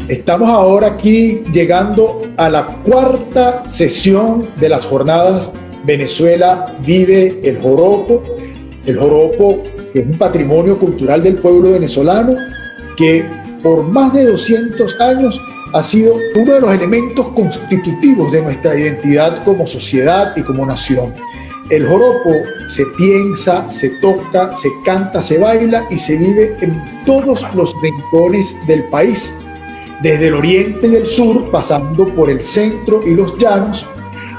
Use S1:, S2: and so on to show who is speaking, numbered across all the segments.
S1: Estamos ahora aquí llegando a la cuarta sesión de las jornadas Venezuela Vive el Joropo. El joropo, que es un patrimonio cultural del pueblo venezolano, que por más de 200 años ha sido uno de los elementos constitutivos de nuestra identidad como sociedad y como nación. El joropo se piensa, se toca, se canta, se baila y se vive en todos los rincones del país, desde el oriente y el sur, pasando por el centro y los llanos,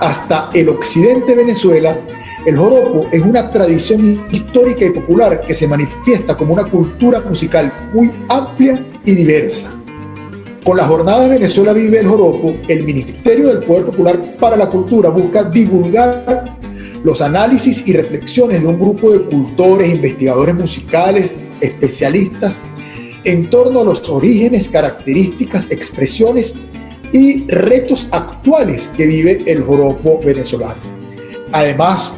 S1: hasta el occidente de Venezuela. El joropo es una tradición histórica y popular que se manifiesta como una cultura musical muy amplia y diversa. Con la jornada Venezuela Vive el Joropo, el Ministerio del Poder Popular para la Cultura busca divulgar los análisis y reflexiones de un grupo de cultores, investigadores musicales, especialistas, en torno a los orígenes, características, expresiones y retos actuales que vive el joropo venezolano. Además,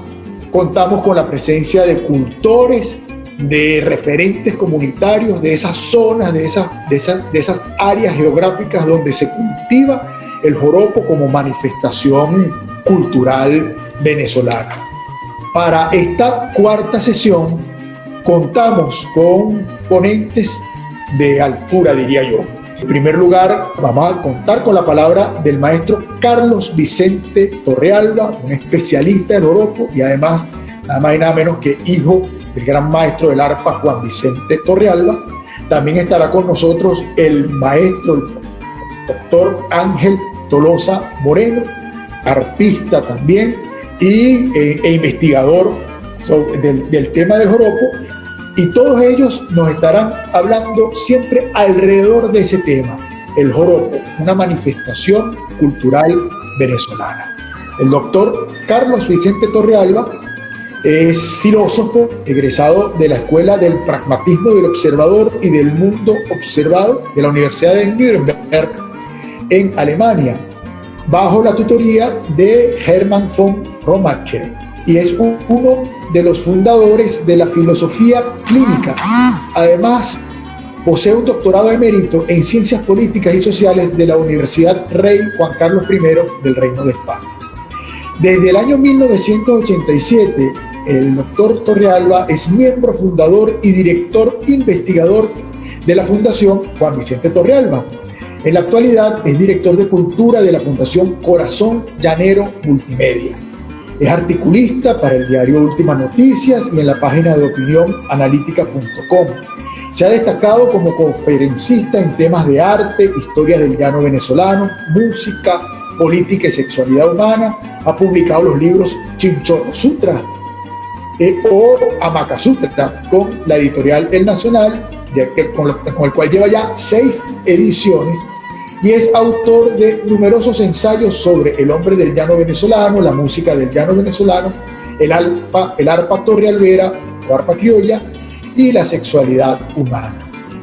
S1: contamos con la presencia de cultores, de referentes comunitarios de esas zonas, de esas áreas geográficas donde se cultiva el joropo como manifestación cultural venezolana. Para esta cuarta sesión contamos con ponentes de altura, diría yo. En primer lugar, vamos a contar con la palabra del maestro Carlos Vicente Torrealba, un especialista del joropo y además nada más y nada menos que hijo del gran maestro del arpa Juan Vicente Torrealba. También estará con nosotros el maestro, el doctor Ángel Tolosa Moreno, arpista también e investigador del tema del joropo, y todos ellos nos estarán hablando siempre alrededor de ese tema, el joropo, una manifestación cultural venezolana. El doctor Carlos Vicente Torrealba es filósofo egresado de la Escuela del Pragmatismo del Observador y del Mundo Observado de la Universidad de Nuremberg en Alemania, bajo la tutoría de Hermann von Romacher, y es uno de los fundadores de la filosofía clínica. Además, posee un doctorado emérito en Ciencias Políticas y Sociales de la Universidad Rey Juan Carlos I del Reino de España. Desde el año 1987, el doctor Torrealba es miembro fundador y director investigador de la Fundación Juan Vicente Torrealba. En la actualidad es director de Cultura de la Fundación Corazón Llanero Multimedia. Es articulista para el diario Últimas Noticias y en la página de opinión analítica.com. Se ha destacado como conferencista en temas de arte, historia del llano venezolano, música, política y sexualidad humana. Ha publicado los libros Chinchorro Sutra o Amaca Sutra con la editorial El Nacional, con el cual lleva ya 6 ediciones, y es autor de numerosos ensayos sobre el hombre del llano venezolano, la música del llano venezolano, el arpa torrealbera o arpa criolla y la sexualidad humana.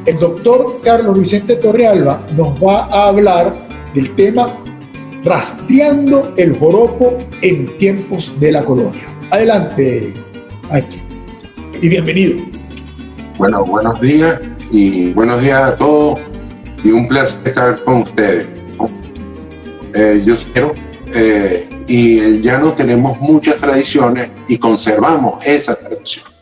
S1: El doctor Carlos Vicente Torrealba nos va a hablar del tema Rastreando el joropo en tiempos de la colonia. Adelante, Mike, y bienvenido.
S2: Bueno, buenos días a todos y un placer estar con ustedes. Yo quiero, y el llano tenemos muchas tradiciones y conservamos esas tradiciones.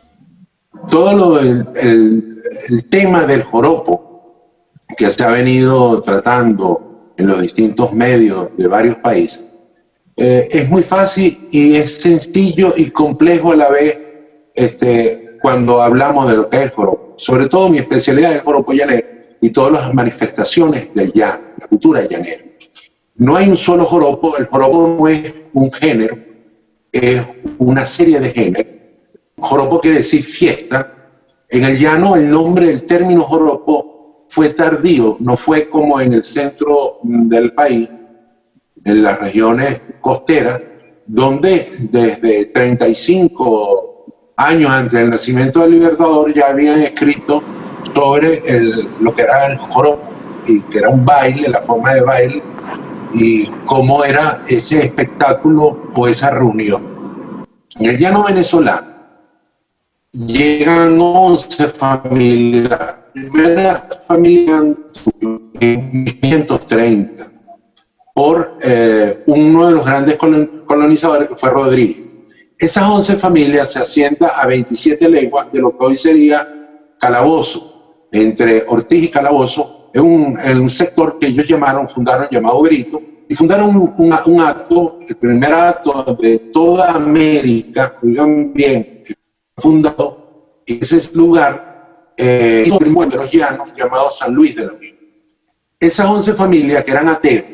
S2: Todo el tema del joropo que se ha venido tratando en los distintos medios de varios países es muy fácil y es sencillo y complejo a la vez cuando hablamos de lo que es el joropo. Sobre todo mi especialidad es el joropo llanero y todas las manifestaciones del llano, la cultura llanera. No hay un solo joropo, el joropo no es un género, es una serie de géneros. Joropo quiere decir fiesta. En el llano el nombre del término joropo fue tardío, no fue como en el centro del país, en las regiones costeras, donde desde 35 años antes del nacimiento del Libertador ya habían escrito sobre lo que era el joropo, y que era un baile, la forma de baile, y cómo era ese espectáculo o esa reunión. En el llano venezolano llegan 11 familias primera familia en 1530 por uno de los grandes colonizadores, que fue Rodríguez. Esas 11 familias se asientan a 27 leguas de lo que hoy sería Calabozo, entre Ortiz y Calabozo, en un sector que ellos fundaron llamado Grito, y fundaron un acto, el primer acto de toda América, oigan bien, fundado en ese lugar, de los llanos, llamado San Luis de la Unión. Esas 11 familias que eran ateos,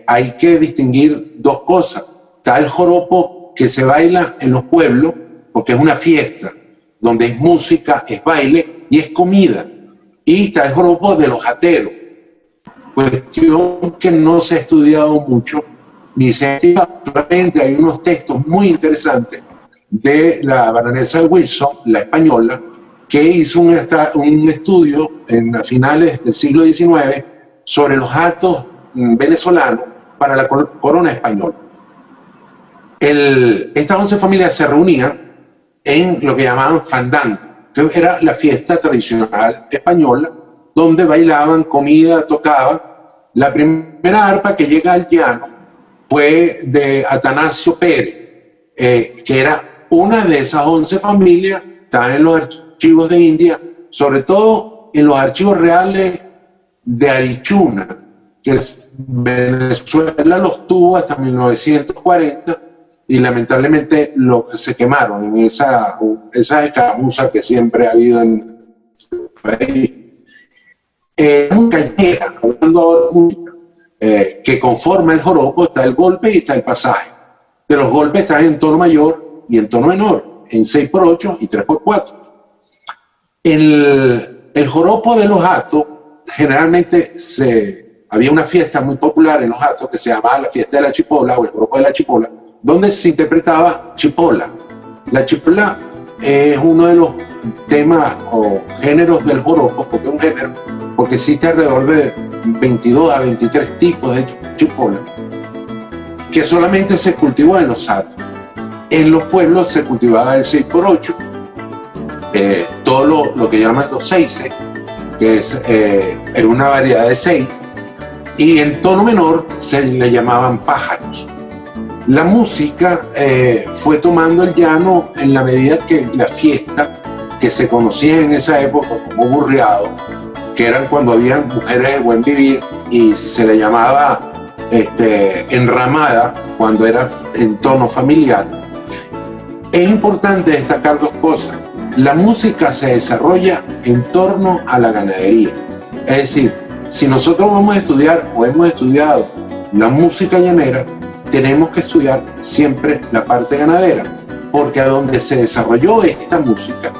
S2: hay que distinguir dos cosas. Está el joropo que se baila en los pueblos, porque es una fiesta, donde es música, es baile y es comida. Y está el joropo de los ateros, cuestión que no se ha estudiado mucho, ni se ha estudiado. Solamente hay unos textos muy interesantes de la baronesa de Wilson, la española, que hizo un estudio en finales del siglo XIX sobre los actos venezolanos para la corona española. Estas 11 familias se reunían en lo que llamaban fandango, que era la fiesta tradicional española, donde bailaban, comida, tocaban. La primera arpa que llega al llano fue de Atanasio Pérez, que era una de esas 11 familias. Está en los archivos de India, sobre todo en los archivos reales de Arichuna, que Venezuela los tuvo hasta 1940 y lamentablemente se quemaron en esa escaramuza que siempre ha habido en el país. Callejera, hablando ahora de música, que conforma el joropo, está el golpe y está el pasaje. De los golpes están en tono mayor y en tono menor, en 6x8 y 3x4. El joropo de los Hatos, generalmente había una fiesta muy popular en los Hatos que se llamaba la fiesta de la chipola o el joropo de la chipola, donde se interpretaba chipola. La chipola es uno de los temas o géneros del joropo, porque es un género, porque existe alrededor de 22 a 23 tipos de chipola, que solamente se cultivó en los Hatos. En los pueblos se cultivaba el 6x8, todo lo que llaman los seises, que era una variedad de 6, y en tono menor se le llamaban pájaros. La música fue tomando el llano en la medida que la fiesta, que se conocía en esa época como burreado, que eran cuando había mujeres de buen vivir, y se le llamaba enramada cuando era en tono familiar. Es importante destacar dos cosas. La música se desarrolla en torno a la ganadería. Es decir, si nosotros vamos a estudiar o hemos estudiado la música llanera, tenemos que estudiar siempre la parte ganadera, porque a donde se desarrolló esta música,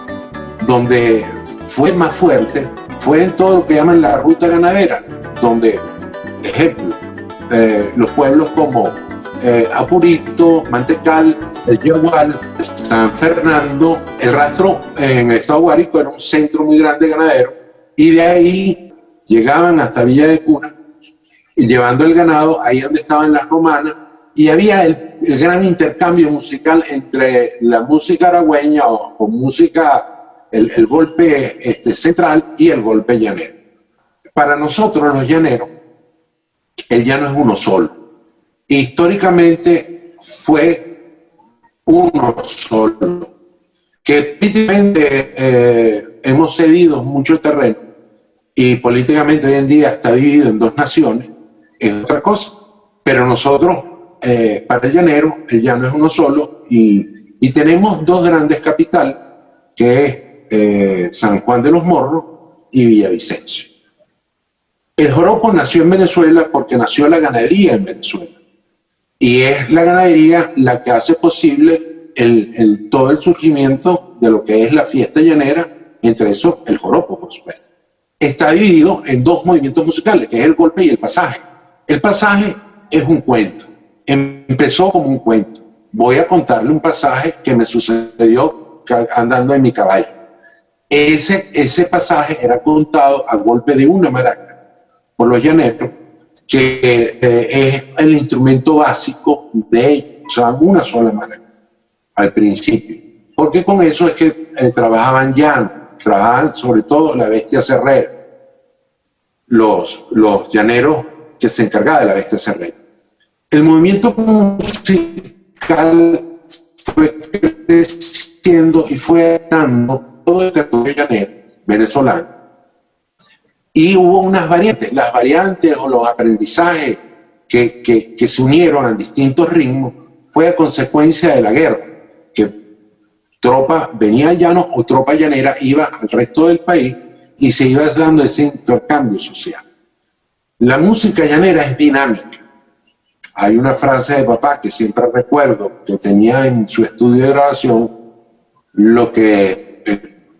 S2: donde fue más fuerte, fue en todo lo que llaman la ruta ganadera, donde, ejemplo, los pueblos como Apurito, Mantecal, el Yagual, San Fernando, el Rastro en el estado Guárico era un centro muy grande ganadero, y de ahí llegaban hasta Villa de Cuna y llevando el ganado ahí donde estaban las romanas, y había el gran intercambio musical entre la música aragüeña o música, el golpe central y el golpe llanero. Para nosotros los llaneros, el llano es uno solo. Históricamente fue uno solo, que políticamente hemos cedido mucho terreno y políticamente hoy en día está dividido en dos naciones, es otra cosa. Pero nosotros, para el llano es uno solo, y tenemos dos grandes capitales, que es San Juan de los Morros y Villavicencio. El joropo nació en Venezuela porque nació la ganadería en Venezuela. Y es la ganadería la que hace posible todo el surgimiento de lo que es la fiesta llanera, entre eso el joropo, por supuesto. Está dividido en dos movimientos musicales, que es el golpe y el pasaje. El pasaje es un cuento. Empezó como un cuento. Voy a contarle un pasaje que me sucedió andando en mi caballo. Ese pasaje era contado al golpe de una maraca por los llaneros, que es el instrumento básico de ellos, o sea, una sola maraca al principio, porque con eso es que trabajaban llano. trabajaban sobre todo la bestia cerrera, los llaneros que se encargaban de la bestia cerrera. El movimiento musical fue creciendo y fue dando todo el territorio llanero venezolano. Y hubo unas variantes, las variantes o los aprendizajes que se unieron a distintos ritmos fue a consecuencia de la guerra, que tropa venía al llano o tropa llanera iba al resto del país y se iba dando ese intercambio social. La música llanera es dinámica. Hay una frase de papá que siempre recuerdo, que tenía en su estudio de grabación: lo que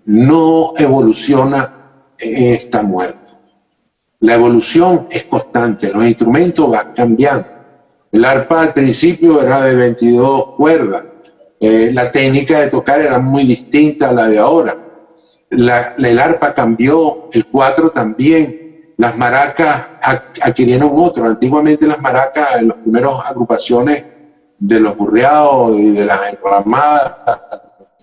S2: no evoluciona está muerto. La evolución es constante, los instrumentos van cambiando. El arpa al principio era de 22 cuerdas, la técnica de tocar era muy distinta a la de ahora. El arpa cambió, el cuatro también. Las maracas adquirieron otro. Antiguamente las maracas, en las primeras agrupaciones de los burreados y de las enramadas,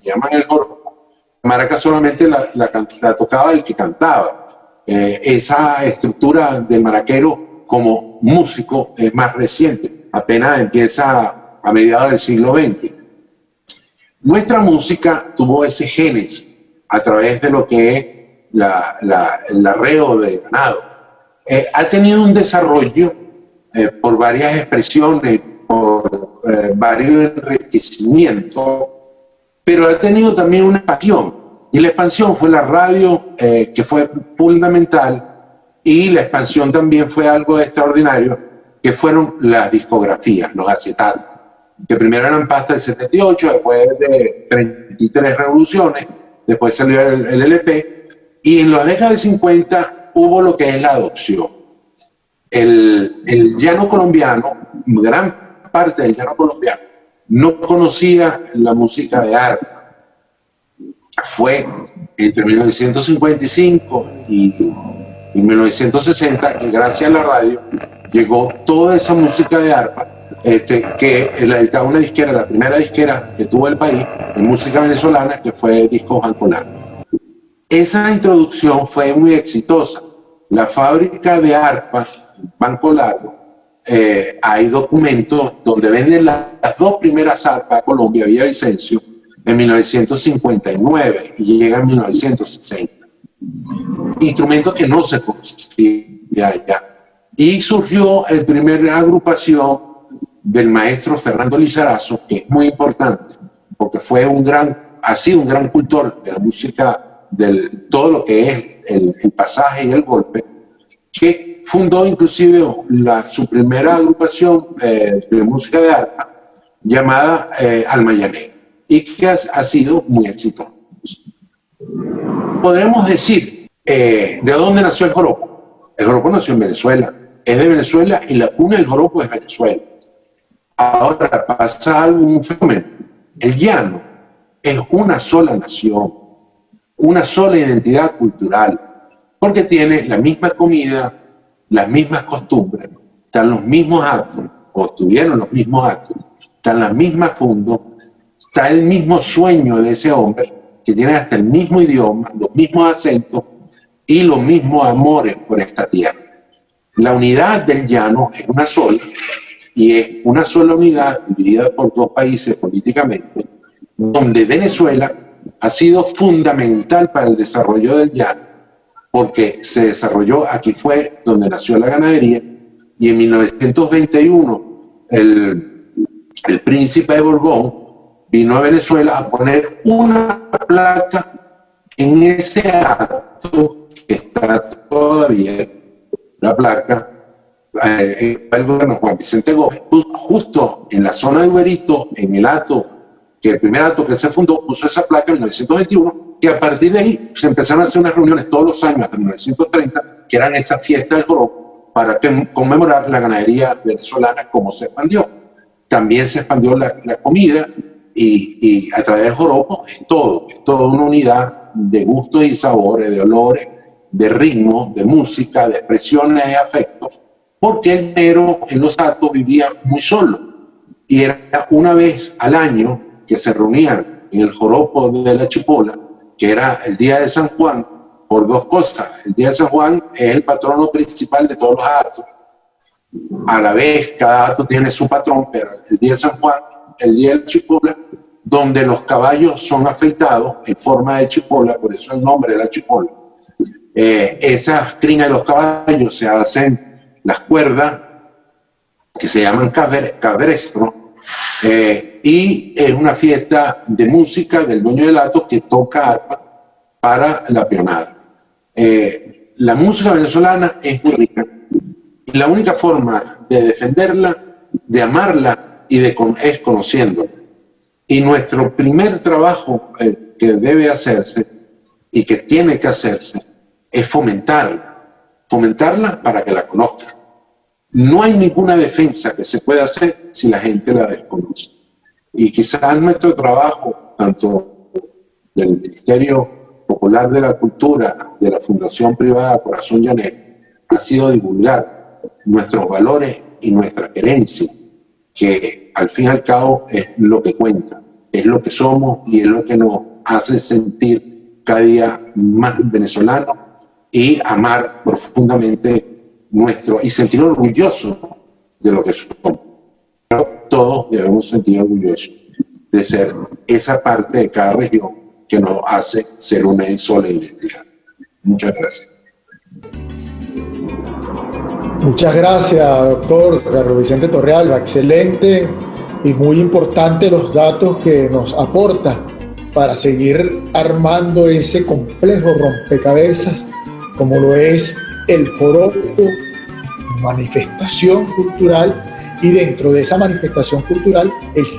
S2: que llaman el joropo, la maraca solamente la tocaba el que cantaba. Esa estructura del maraquero como músico es más reciente, apenas empieza a mediados del siglo XX. Nuestra música tuvo ese génesis a través de lo que es el arreo de ganado. Ha tenido un desarrollo por varias expresiones, por varios enriquecimientos, pero ha tenido también una expansión. Y la expansión fue la radio, que fue fundamental, y la expansión también fue algo extraordinario, que fueron las discografías, los acetatos, que primero eran pasta del 78, después de 33 revoluciones, después salió el LP, y en las décadas del 50 hubo lo que es la adopción. El llano colombiano, gran parte del llano colombiano, no conocía la música de arpa. Fue entre 1955 y 1960 que gracias a la radio llegó toda esa música de arpa, que la editaba una disquera, la primera disquera que tuvo el país en música venezolana, que fue Discos Banco Largo. Esa introducción fue muy exitosa. La fábrica de arpas, Banco Largo, hay documentos donde venden las dos primeras arpas a Colombia, Villavicencio, en 1959 y llega en 1960. Instrumentos que no se conocían allá. Y surgió la primera agrupación del maestro Fernando Lizarazo, que es muy importante, porque fue ha sido un gran cultor de la música, de todo lo que es el pasaje y el golpe, que fundó inclusive su primera agrupación de música de arpa llamada Alma Llanera, y que ha sido muy exitosa. Podemos decir, ¿de dónde nació el joropo? El joropo nació en Venezuela, es de Venezuela y la cuna del joropo es Venezuela. Ahora pasa algo, un fenómeno. El llano es una sola nación, una sola identidad cultural, porque tiene la misma comida, las mismas costumbres, están los mismos actos, o estuvieron los mismos actos, están las mismas fundos, está el mismo sueño de ese hombre, que tiene hasta el mismo idioma, los mismos acentos y los mismos amores por esta tierra. La unidad del llano es una sola, y es una sola unidad dividida por dos países políticamente, donde Venezuela ha sido fundamental para el desarrollo del llano, porque se desarrolló, aquí fue donde nació la ganadería, y en 1921 el príncipe de Borbón vino a Venezuela a poner una placa en ese acto que está todavía, la placa, el gobierno Juan Vicente Gómez, justo en la zona de Uberito, en el acto, que el primer acto que se fundó, puso esa placa en 1921, que a partir de ahí se empezaron a hacer unas reuniones todos los años hasta 1930, que eran esas fiestas del joropo, para conmemorar la ganadería venezolana, como se expandió. También se expandió la comida, y a través del joropo es toda una unidad de gustos y sabores, de olores, de ritmos, de música, de expresiones, de afectos, porque el llanero en los actos vivía muy solo, y era una vez al año que se reunían en el joropo de la Chipola que era el Día de San Juan, por dos cosas. El Día de San Juan es el patrono principal de todos los actos. A la vez, cada acto tiene su patrón, pero el Día de San Juan, el Día de la Chipola, donde los caballos son afeitados en forma de chipola, por eso el nombre de la chipola. Esas crinas de los caballos se hacen las cuerdas, que se llaman cabrestro, y es una fiesta de música del dueño del acto que toca arpa para la peonada. La música venezolana es muy rica y la única forma de defenderla, de amarla es conociéndola. Y nuestro primer trabajo que debe hacerse y que tiene que hacerse es fomentarla para que la conozca. No hay ninguna defensa que se pueda hacer si la gente la desconoce. Y quizás nuestro trabajo, tanto del Ministerio Popular de la Cultura, de la Fundación Privada Corazón Llanero, ha sido divulgar nuestros valores y nuestra herencia, que al fin y al cabo es lo que cuenta, es lo que somos y es lo que nos hace sentir cada día más venezolanos y amar profundamente y sentir orgulloso de lo que somos. Pero todos debemos sentir orgullosos de ser esa parte de cada región que nos hace ser una sola identidad. Muchas gracias.
S1: Muchas gracias, doctor Carlos Vicente Torrealba. Excelente y muy importante los datos que nos aporta para seguir armando ese complejo rompecabezas como lo es el joropo, manifestación cultural, y dentro de esa manifestación cultural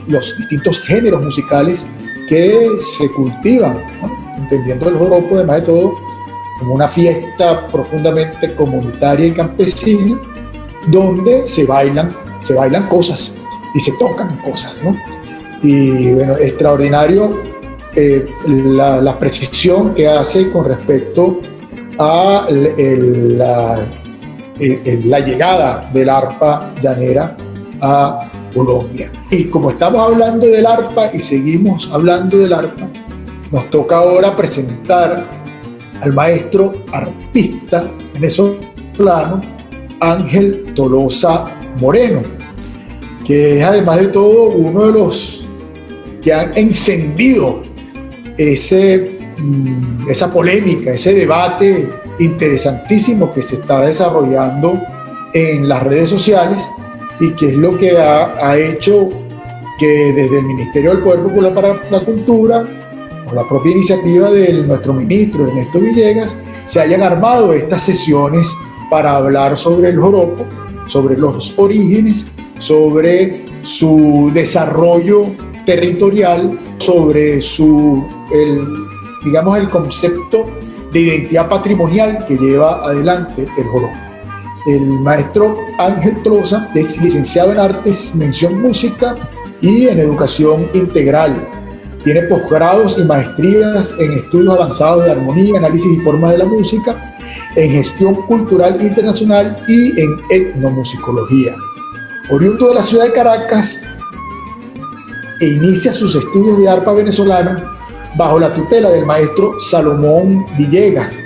S1: los distintos géneros musicales que se cultivan, ¿no? Entendiendo el joropo además de todo como una fiesta profundamente comunitaria y campesina donde se bailan cosas y se tocan cosas, ¿no? Y bueno, extraordinario la precisión que hace con respecto a la llegada del arpa llanera a Colombia. Y como estamos hablando del arpa y seguimos hablando del arpa, nos toca ahora presentar al maestro arpista venezolano Ángel Tolosa Moreno, que es además de todo uno de los que han encendido esa polémica, ese debate interesantísimo que se está desarrollando en las redes sociales y que es lo que ha hecho que desde el Ministerio del Poder Popular para la Cultura, por la propia iniciativa de nuestro ministro Ernesto Villegas, se hayan armado estas sesiones para hablar sobre el joropo, sobre los orígenes, sobre su desarrollo territorial, sobre el concepto de identidad patrimonial que lleva adelante el joropo. El maestro Ángel Tolosa es licenciado en Artes, mención Música y en Educación Integral. Tiene posgrados y maestrías en estudios avanzados de armonía, análisis y forma de la música, en gestión cultural internacional y en etnomusicología. Oriundo de la ciudad de Caracas, inicia sus estudios de arpa venezolana bajo la tutela del maestro Salomón Villegas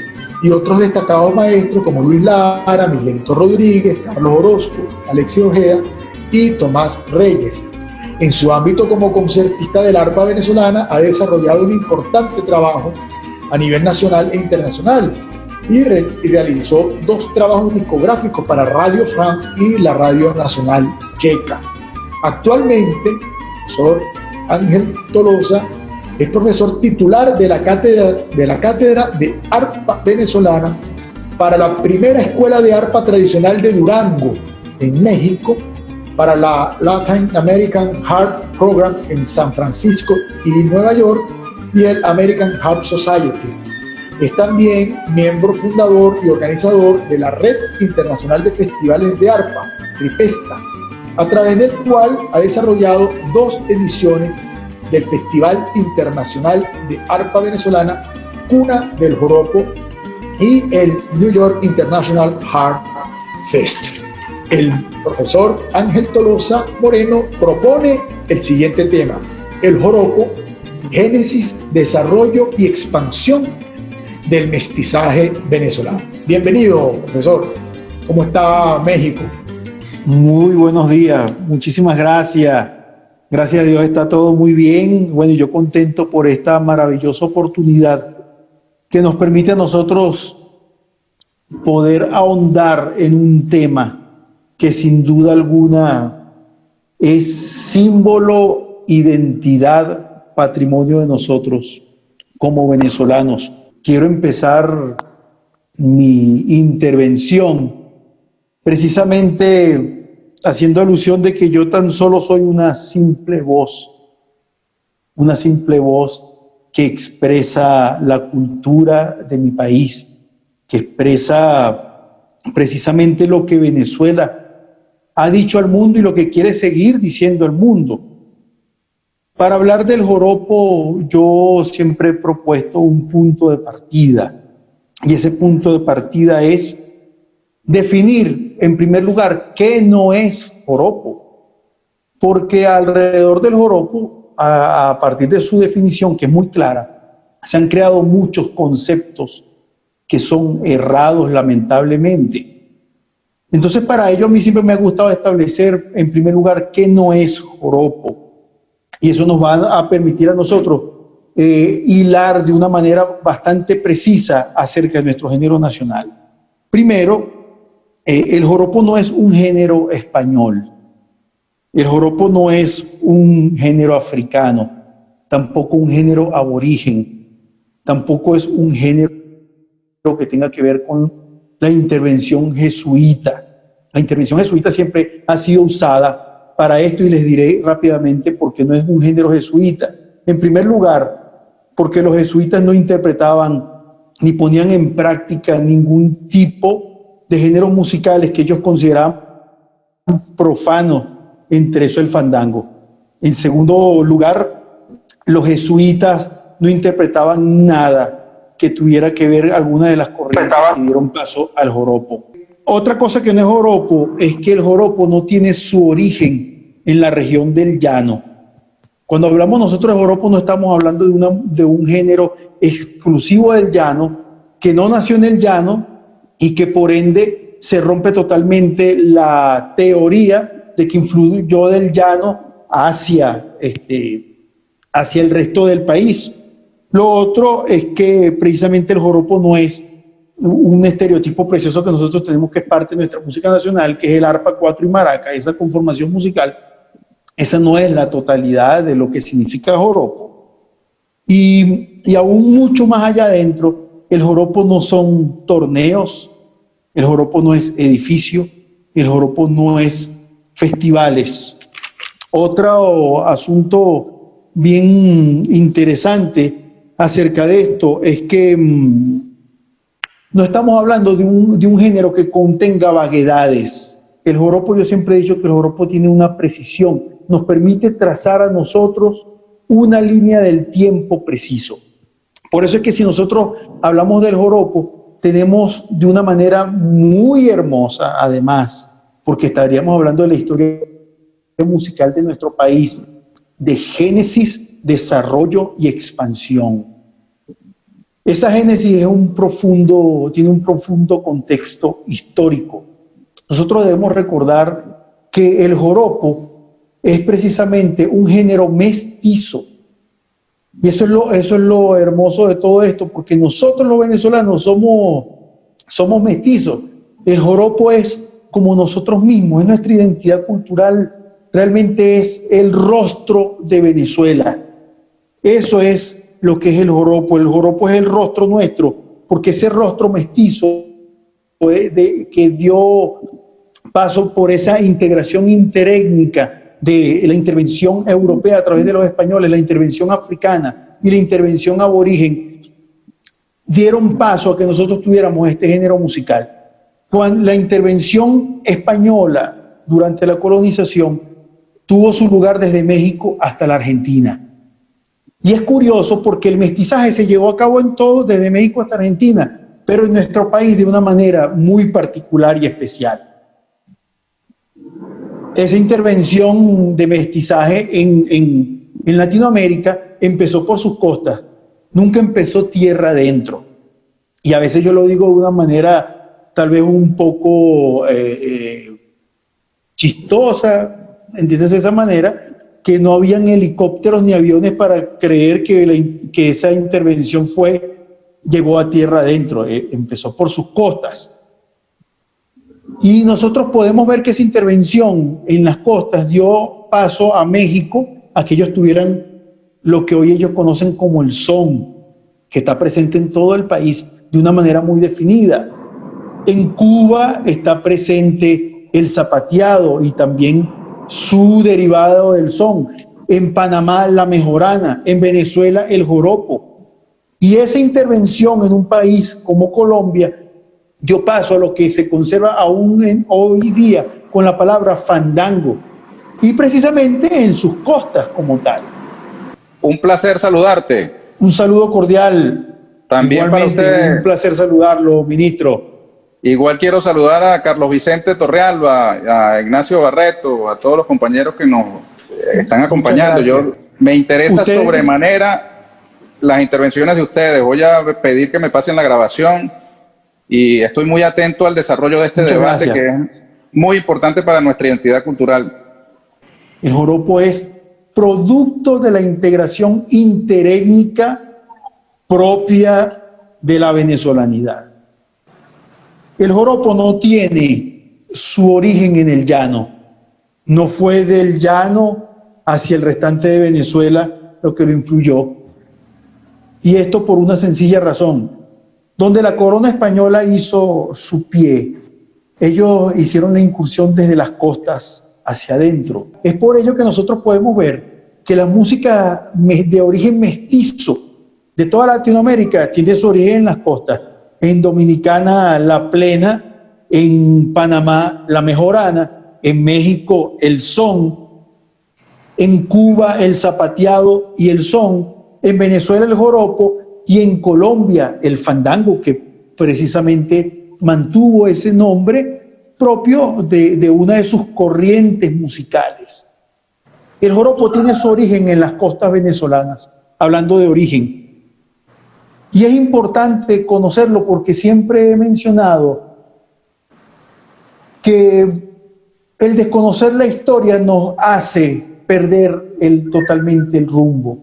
S1: y otros destacados maestros como Luis Lara, Miguelito Rodríguez, Carlos Orozco, Alexis Ojeda y Tomás Reyes. En su ámbito como concertista del arpa venezolana ha desarrollado un importante trabajo a nivel nacional e internacional y realizó 2 trabajos discográficos para Radio France y la Radio Nacional Checa. Actualmente, el profesor Ángel Tolosa es profesor titular de la Cátedra de Arpa Venezolana para la primera Escuela de Arpa Tradicional de Durango, en México, para la Latin American Harp Program en San Francisco y Nueva York y el American Harp Society. Es también miembro fundador y organizador de la Red Internacional de Festivales de Arpa, RIFESTA, a través del cual ha desarrollado 2 ediciones del Festival Internacional de Arpa Venezolana, Cuna del Joropo, y el New York International Harp Fest. El profesor Ángel Tolosa Moreno propone el siguiente tema: el joropo génesis, desarrollo y expansión del mestizaje venezolano. Bienvenido, profesor. ¿Cómo está México?
S3: Muy buenos días, muchísimas gracias. Gracias a Dios está todo muy bien. Bueno, yo contento por esta maravillosa oportunidad que nos permite a nosotros poder ahondar en un tema que sin duda alguna es símbolo, identidad, patrimonio de nosotros como venezolanos. Quiero empezar mi intervención precisamente haciendo alusión de que yo tan solo soy una simple voz que expresa la cultura de mi país, que expresa precisamente lo que Venezuela ha dicho al mundo y lo que quiere seguir diciendo al mundo. Para hablar del joropo, yo siempre he propuesto un punto de partida, y ese punto de partida es definir, en primer lugar, qué no es joropo, porque alrededor del joropo, a partir de su definición, que es muy clara, se han creado muchos conceptos que son errados, lamentablemente. Entonces, para ello a mí siempre me ha gustado establecer, en primer lugar, qué no es joropo, y eso nos va a permitir a nosotros hilar de una manera bastante precisa acerca de nuestro género nacional. Primero, el joropo no es un género español, el joropo no es un género africano, tampoco un género aborigen, tampoco es un género que tenga que ver con la intervención jesuita. La intervención jesuita siempre ha sido usada para esto y les diré rápidamente por qué no es un género jesuita. En primer lugar, porque los jesuitas no interpretaban ni ponían en práctica ningún tipo de géneros musicales que ellos consideraban profanos, entre eso el fandango. En segundo lugar, los jesuitas no interpretaban nada que tuviera que ver alguna de las corrientes que dieron paso al joropo. Otra cosa que no es joropo es que el joropo no tiene su origen en la región del llano. Cuando hablamos nosotros de joropo no estamos hablando de un género exclusivo del llano, que no nació en el llano, y que por ende se rompe totalmente la teoría de que influyó del llano hacia el resto del país. Lo otro es que precisamente el joropo no es un estereotipo precioso que nosotros tenemos, que es parte de nuestra música nacional, que es el arpa, cuatro y maraca, esa conformación musical. Esa no es la totalidad de lo que significa el joropo. Y aún mucho más allá adentro, el joropo no son torneos, el joropo no es edificio, el joropo no es festivales. Otro asunto bien interesante acerca de esto es que no estamos hablando de un género que contenga vaguedades. El joropo, yo siempre he dicho que el joropo tiene una precisión, nos permite trazar a nosotros una línea del tiempo preciso. Por eso es que si nosotros hablamos del joropo, tenemos de una manera muy hermosa, además, porque estaríamos hablando de la historia musical de nuestro país, de génesis, desarrollo y expansión. Esa génesis tiene un profundo contexto histórico. Nosotros debemos recordar que el joropo es precisamente un género mestizo. Y eso es lo hermoso de todo esto, porque nosotros los venezolanos somos mestizos. El joropo es como nosotros mismos, es nuestra identidad cultural, realmente es el rostro de Venezuela. Eso es lo que es el joropo. El joropo es el rostro nuestro, porque ese rostro mestizo que dio paso por esa integración interétnica de la intervención europea a través de los españoles, la intervención africana y la intervención aborigen, dieron paso a que nosotros tuviéramos este género musical. Cuando la intervención española durante la colonización tuvo su lugar desde México hasta la Argentina. Y es curioso porque el mestizaje se llevó a cabo en todo, desde México hasta Argentina, pero en nuestro país de una manera muy particular y especial. Esa intervención de mestizaje en en Latinoamérica empezó por sus costas, nunca empezó tierra adentro. Y a veces yo lo digo de una manera tal vez un poco chistosa, ¿entiendes? De esa manera, que no habían helicópteros ni aviones para creer que esa intervención llegó a tierra adentro, empezó por sus costas. Y nosotros podemos ver que esa intervención en las costas dio paso a México, a que ellos tuvieran lo que hoy ellos conocen como el son, que está presente en todo el país de una manera muy definida. En Cuba está presente el zapateado y también su derivado del son. En Panamá la mejorana, en Venezuela el joropo. Y esa intervención en un país como Colombia dio paso a lo que se conserva aún hoy día con la palabra fandango, y precisamente en sus costas como tal.
S4: Un placer saludarte.
S3: Un saludo cordial.
S4: También
S3: igualmente,
S4: para usted.
S3: Un placer saludarlo, ministro.
S4: Igual quiero saludar a Carlos Vicente Torrealba, a Ignacio Barreto, a todos los compañeros que nos están acompañando. Me interesa sobremanera las intervenciones de ustedes. Voy a pedir que me pasen la grabación y estoy muy atento al desarrollo de este debate, que es muy importante para nuestra identidad cultural.
S3: El joropo es producto de la integración interétnica propia de la venezolanidad. El joropo no tiene su origen en el llano, no fue del llano hacia el restante de Venezuela lo que lo influyó, y esto por una sencilla razón. Donde la corona española hizo su pie, ellos hicieron la incursión desde las costas hacia adentro. Es por ello que nosotros podemos ver que la música de origen mestizo de toda Latinoamérica tiene su origen en las costas. En Dominicana la plena, en Panamá la mejorana, en México el son, en Cuba el zapateado y el son, en Venezuela el joropo y en Colombia el fandango, que precisamente mantuvo ese nombre propio de una de sus corrientes musicales. El joropo tiene su origen en las costas venezolanas, hablando de origen. Y es importante conocerlo porque siempre he mencionado que el desconocer la historia nos hace perder totalmente el rumbo.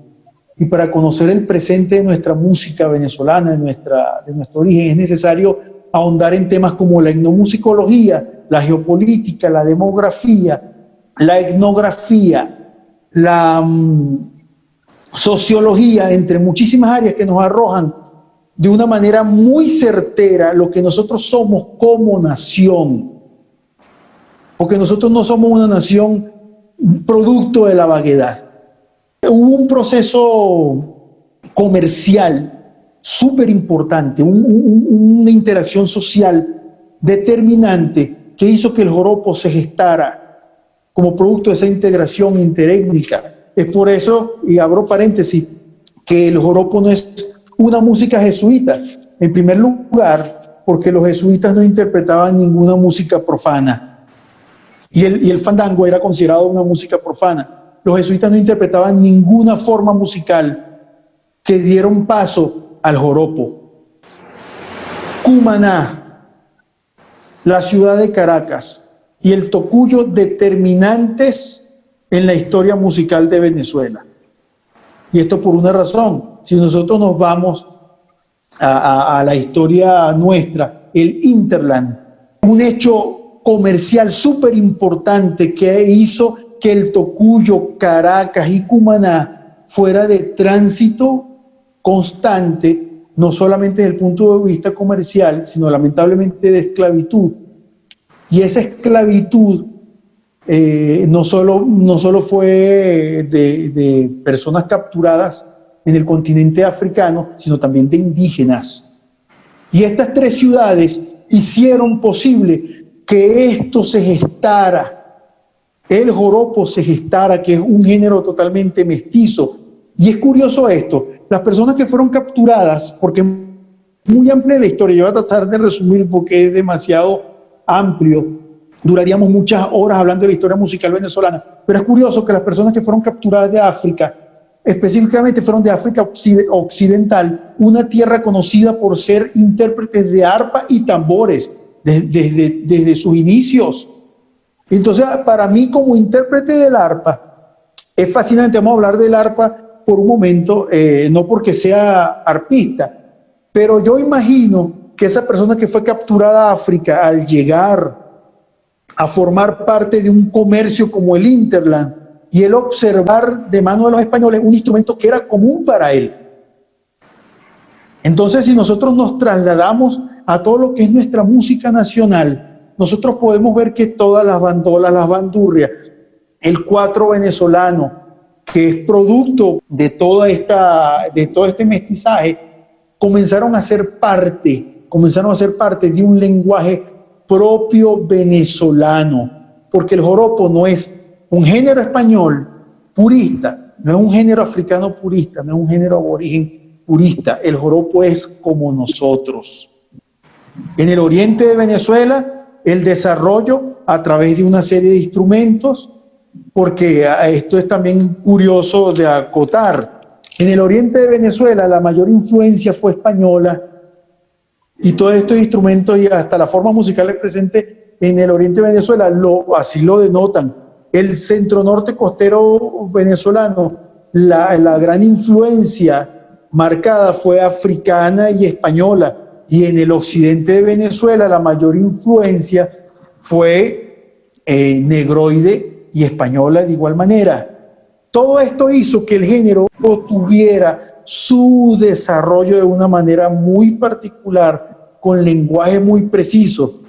S3: Y para conocer el presente de nuestra música venezolana, de nuestro origen, es necesario ahondar en temas como la etnomusicología, la geopolítica, la demografía, la etnografía, la sociología, entre muchísimas áreas que nos arrojan de una manera muy certera lo que nosotros somos como nación. Porque nosotros no somos una nación producto de la vaguedad. Hubo un proceso comercial súper importante, una interacción social determinante que hizo que el joropo se gestara como producto de esa integración interétnica. Es por eso, y abro paréntesis, que el joropo no es una música jesuita. En primer lugar, porque los jesuitas no interpretaban ninguna música profana. Y el fandango era considerado una música profana. Los jesuitas no interpretaban ninguna forma musical que dieron paso al joropo. Cumaná, la ciudad de Caracas y el Tocuyo, determinantes en la historia musical de Venezuela. Y esto por una razón. Si nosotros nos vamos a la historia nuestra, el Interland, un hecho comercial súper importante que hizo que el Tocuyo, Caracas y Cumaná fuera de tránsito constante, no solamente desde el punto de vista comercial, sino lamentablemente de esclavitud. Y esa esclavitud no solo fue de personas capturadas en el continente africano, sino también de indígenas. Y estas tres ciudades hicieron posible que esto se gestara, el joropo se gestara, que es un género totalmente mestizo. Y es curioso esto, las personas que fueron capturadas, porque es muy amplia la historia, yo voy a tratar de resumir porque es demasiado amplio, duraríamos muchas horas hablando de la historia musical venezolana, pero es curioso que las personas que fueron capturadas de África específicamente fueron de África Occidental, una tierra conocida por ser intérpretes de arpa y tambores desde sus inicios. Entonces, para mí como intérprete del arpa, es fascinante. Vamos a hablar del arpa por un momento, no porque sea arpista, pero yo imagino que esa persona que fue capturada a África al llegar a formar parte de un comercio como el Hinterland y él observar de mano de los españoles un instrumento que era común para él. Entonces, si nosotros nos trasladamos a todo lo que es nuestra música nacional, nosotros podemos ver que todas las bandolas, las bandurrias, el cuatro venezolano, que es producto de todo este mestizaje, comenzaron a ser parte de un lenguaje propio venezolano, porque el joropo no es un género español purista, no es un género africano purista, no es un género aborigen purista. El joropo es como nosotros. En el oriente de Venezuela, el desarrollo a través de una serie de instrumentos, porque esto es también curioso de acotar. En el oriente de Venezuela la mayor influencia fue española y todos estos instrumentos y hasta la forma musical presente en el oriente de Venezuela así lo denotan. El centro norte costero venezolano, la gran influencia marcada fue africana y española, y en el occidente de Venezuela la mayor influencia fue negroide y española de igual manera. Todo esto hizo que el género tuviera su desarrollo de una manera muy particular, con lenguaje muy preciso.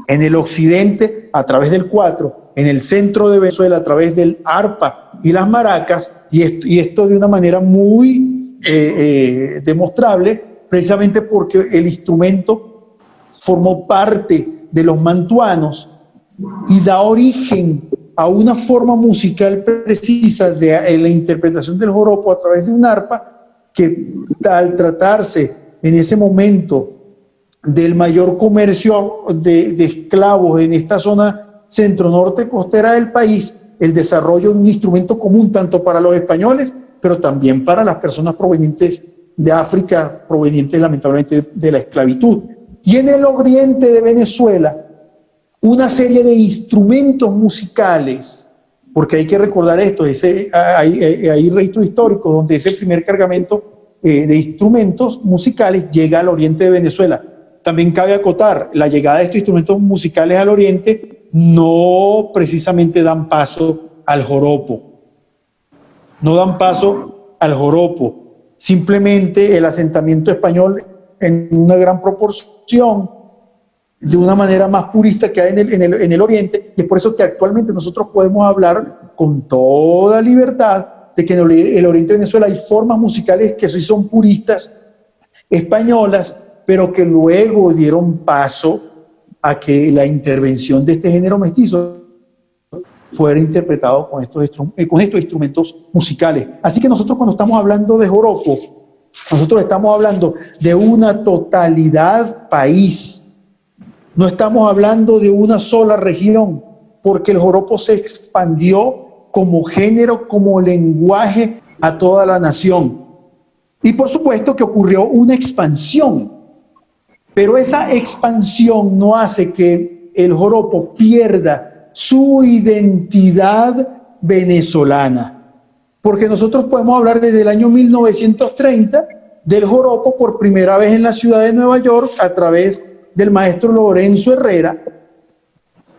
S3: En el occidente, a través del cuatro, en el centro de Venezuela, a través del arpa y las maracas, y esto de una manera muy demostrable, precisamente porque el instrumento formó parte de los mantuanos y da origen a una forma musical precisa de la interpretación del joropo a través de un arpa, que al tratarse en ese momento del mayor comercio de esclavos en esta zona centro-norte costera del país, el desarrollo de un instrumento común tanto para los españoles, pero también para las personas provenientes de África, provenientes lamentablemente de la esclavitud. Y en el oriente de Venezuela, una serie de instrumentos musicales, porque hay que recordar esto, hay registros históricos donde ese primer cargamento de instrumentos musicales llega al oriente de Venezuela. También cabe acotar, la llegada de estos instrumentos musicales al oriente no precisamente dan paso al joropo. No dan paso al joropo. Simplemente el asentamiento español en una gran proporción, de una manera más purista que hay en el oriente, y es por eso que actualmente nosotros podemos hablar con toda libertad de que en el oriente de Venezuela hay formas musicales que sí son puristas, españolas, pero que luego dieron paso a que la intervención de este género mestizo fuera interpretado con estos instrumentos musicales. Así que nosotros, cuando estamos hablando de joropo, nosotros estamos hablando de una totalidad país. No estamos hablando de una sola región, porque el joropo se expandió como género, como lenguaje a toda la nación. Y por supuesto que ocurrió una expansión, pero esa expansión no hace que el joropo pierda su identidad venezolana. Porque nosotros podemos hablar desde el año 1930 del joropo por primera vez en la ciudad de Nueva York a través del maestro Lorenzo Herrera,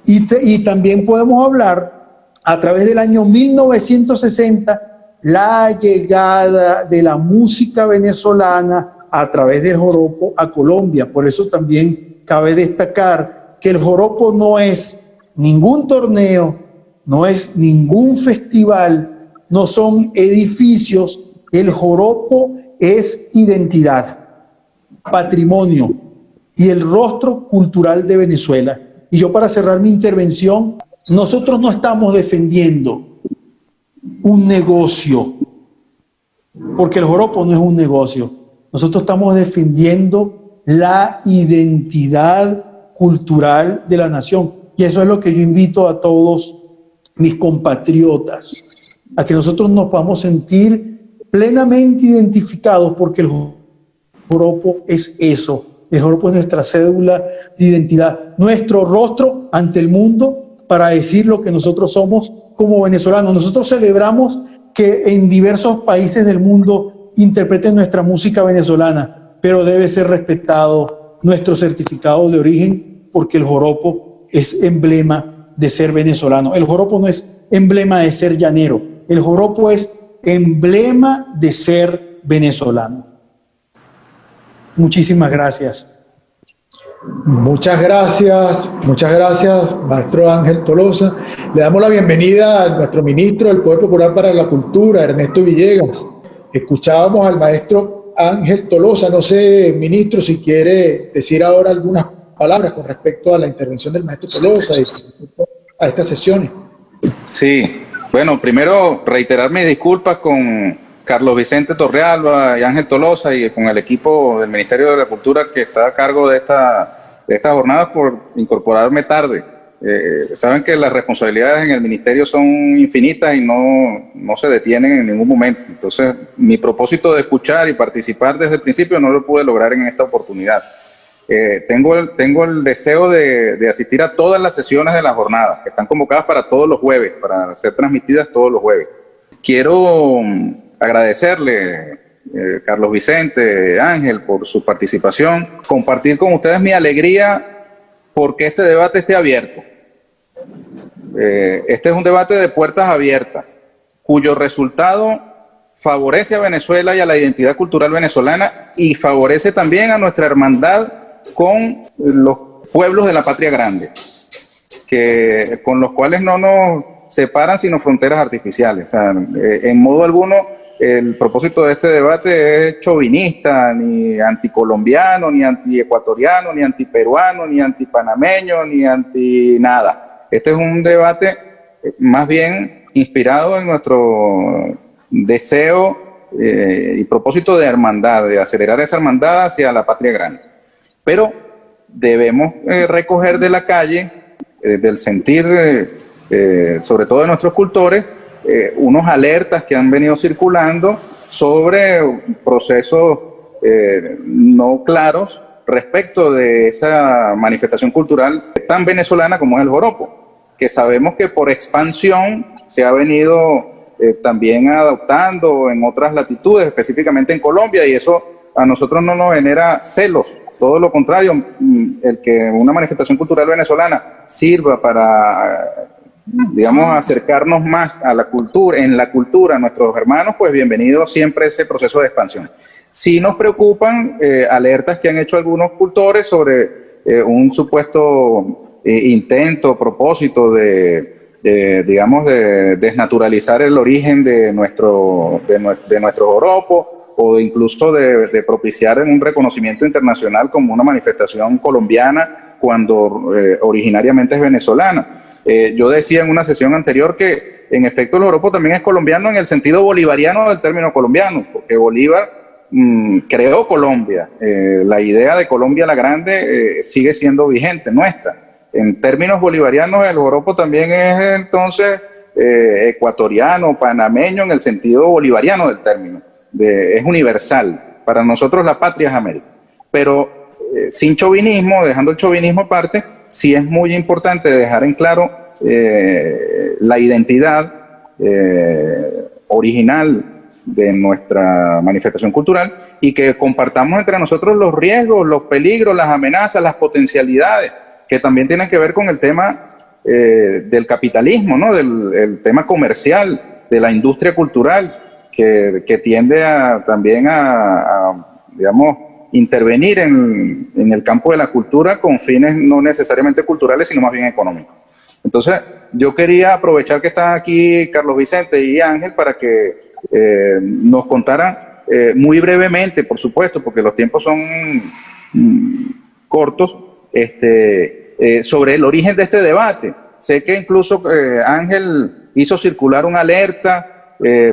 S3: y también podemos hablar a través del año 1960 la llegada de la música venezolana a través del joropo a Colombia. Por eso también cabe destacar que el joropo no es ningún torneo, no es ningún festival, no son edificios. El joropo es identidad, patrimonio y el rostro cultural de Venezuela. Y yo, para cerrar mi intervención, nosotros no estamos defendiendo un negocio, porque el joropo no es un negocio. Nosotros estamos defendiendo la identidad cultural de la nación. Y eso es lo que yo invito a todos mis compatriotas, a que nosotros nos podamos sentir plenamente identificados porque el joropo es eso. El joropo es nuestra cédula de identidad, nuestro rostro ante el mundo para decir lo que nosotros somos como venezolanos. Nosotros celebramos que en diversos países del mundo interpreten nuestra música venezolana, pero debe ser respetado nuestro certificado de origen porque el joropo es emblema de ser venezolano. El joropo no es emblema de ser llanero, el joropo es emblema de ser venezolano. Muchísimas gracias.
S1: Muchas gracias, maestro Ángel Tolosa. Le damos la bienvenida a nuestro ministro del Poder Popular para la Cultura, Ernesto Villegas. Escuchábamos al maestro Ángel Tolosa. No sé, ministro, si quiere decir ahora algunas palabras con respecto a la intervención del maestro Tolosa y a estas sesiones.
S4: Sí, bueno, primero reiterar mis disculpas con Carlos Vicente Torrealba y Ángel Tolosa y con el equipo del Ministerio de la Cultura que está a cargo de estas jornadas por incorporarme tarde. Saben que las responsabilidades en el ministerio son infinitas y no se detienen en ningún momento. Entonces, mi propósito de escuchar y participar desde el principio no lo pude lograr en esta oportunidad. Tengo el deseo de asistir a todas las sesiones de la jornada, que están convocadas para todos los jueves, para ser transmitidas todos los jueves. Quiero agradecerle, Carlos Vicente, Ángel, por su participación, compartir con ustedes mi alegría porque este debate esté abierto. Este es un debate de puertas abiertas, cuyo resultado favorece a Venezuela y a la identidad cultural venezolana y favorece también a nuestra hermandad con los pueblos de la patria grande, con los cuales no nos separan sino fronteras artificiales. O sea, en modo alguno el propósito de este debate es chauvinista, ni anticolombiano, ni antiecuatoriano, ni antiperuano, ni antipanameño, ni anti nada. Este es un debate más bien inspirado en nuestro deseo y propósito de hermandad, de acelerar esa hermandad hacia la patria grande. Pero debemos recoger de la calle, del sentir, sobre todo de nuestros cultores, unos alertas que han venido circulando sobre procesos no claros respecto de esa manifestación cultural tan venezolana como es el joropo, que sabemos que por expansión se ha venido también adoptando en otras latitudes, específicamente en Colombia, y eso a nosotros no nos genera celos. Todo lo contrario, el que una manifestación cultural venezolana sirva para, digamos, acercarnos más a la cultura, en la cultura a nuestros hermanos, pues bienvenido siempre ese proceso de expansión. Sí nos preocupan alertas que han hecho algunos cultores sobre un supuesto intento, propósito digamos, de desnaturalizar el origen de nuestro joropo, o incluso de propiciar un reconocimiento internacional como una manifestación colombiana cuando originariamente es venezolana. Yo decía en una sesión anterior que en efecto el joropo también es colombiano en el sentido bolivariano del término colombiano, porque Bolívar creó Colombia. La idea de Colombia la Grande sigue siendo vigente, nuestra. En términos bolivarianos el joropo también es entonces ecuatoriano, panameño en el sentido bolivariano del término. Es universal. Para nosotros la patria es América. Pero sin chauvinismo, dejando el chauvinismo aparte, sí es muy importante dejar en claro la identidad original de nuestra manifestación cultural y que compartamos entre nosotros los riesgos, los peligros, las amenazas, las potencialidades, que también tienen que ver con el tema del capitalismo, ¿no? El tema comercial, de la industria cultural, que tiende también a, digamos, intervenir en el campo de la cultura con fines no necesariamente culturales, sino más bien económicos. Entonces, yo quería aprovechar que están aquí Carlos Vicente y Ángel para que nos contaran muy brevemente, por supuesto, porque los tiempos son cortos, sobre el origen de este debate. Sé que incluso Ángel hizo circular una alerta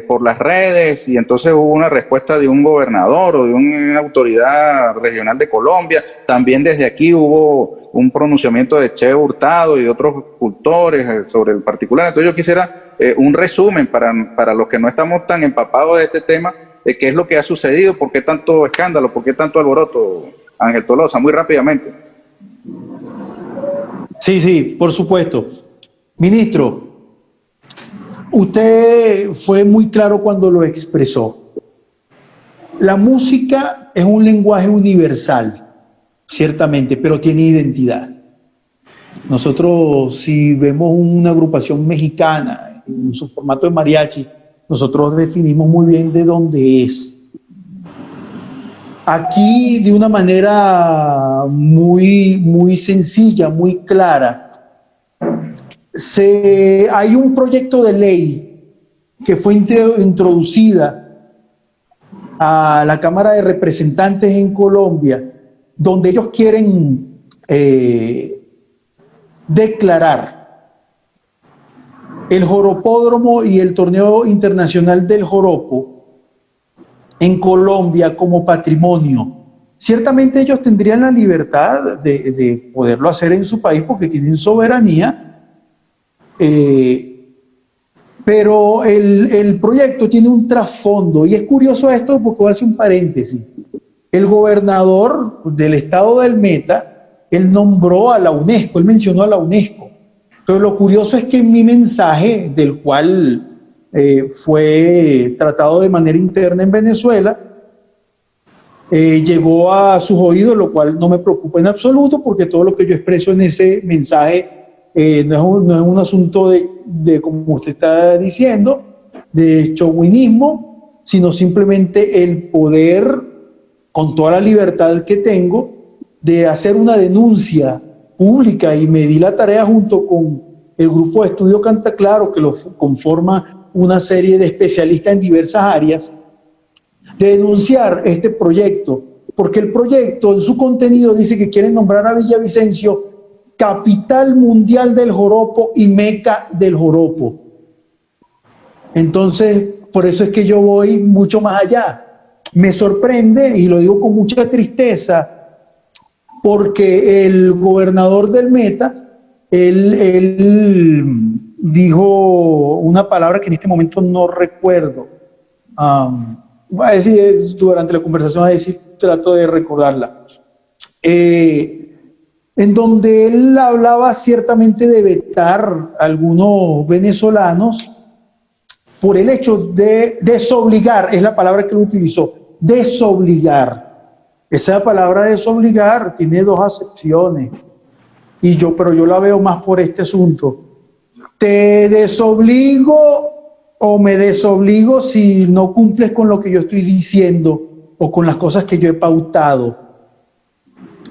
S4: por las redes y entonces hubo una respuesta de un gobernador o de una autoridad regional de Colombia. También desde aquí hubo un pronunciamiento de Che Hurtado y de otros cultores sobre el particular. Entonces yo quisiera un resumen para los que no estamos tan empapados de este tema, qué es lo que ha sucedido, por qué tanto escándalo, por qué tanto alboroto, Ángel Tolosa, muy rápidamente.
S3: Sí, por supuesto. Ministro, usted fue muy claro cuando lo expresó. La música es un lenguaje universal, ciertamente, pero tiene identidad. Nosotros, si vemos una agrupación mexicana en su formato de mariachi, nosotros definimos muy bien de dónde es. Aquí, de una manera muy sencilla, muy clara, hay un proyecto de ley que fue introducida a la Cámara de Representantes en Colombia, donde ellos quieren declarar el joropódromo y el torneo internacional del joropo en Colombia como patrimonio. Ciertamente ellos tendrían la libertad de poderlo hacer en su país porque tienen soberanía, pero el proyecto tiene un trasfondo, y es curioso esto porque voy a hacer un paréntesis. El gobernador del estado del Meta, él nombró a la UNESCO, él mencionó a la UNESCO, pero lo curioso es que en mi mensaje, del cual fue tratado de manera interna en Venezuela, llegó a sus oídos, lo cual no me preocupa en absoluto, porque todo lo que yo expreso en ese mensaje no es un asunto de, como usted está diciendo, de chauvinismo, sino simplemente el poder, con toda la libertad que tengo, de hacer una denuncia pública, y me di la tarea junto con el grupo de estudio Canta Claro, que lo conforma una serie de especialistas en diversas áreas, de denunciar este proyecto, porque el proyecto en su contenido dice que quieren nombrar a Villavicencio capital mundial del joropo y meca del joropo. Entonces, por eso es que yo voy mucho más allá. Me sorprende, y lo digo con mucha tristeza, porque el gobernador del Meta, él dijo una palabra que en este momento no recuerdo. Voy a decir, durante la conversación, voy a decir, trato de recordarla. En donde él hablaba ciertamente de vetar a algunos venezolanos por el hecho de desobligar, es la palabra que él utilizó, desobligar. Esa palabra desobligar tiene dos acepciones, pero yo la veo más por este asunto. Te desobligo o me desobligo si no cumples con lo que yo estoy diciendo o con las cosas que yo he pautado.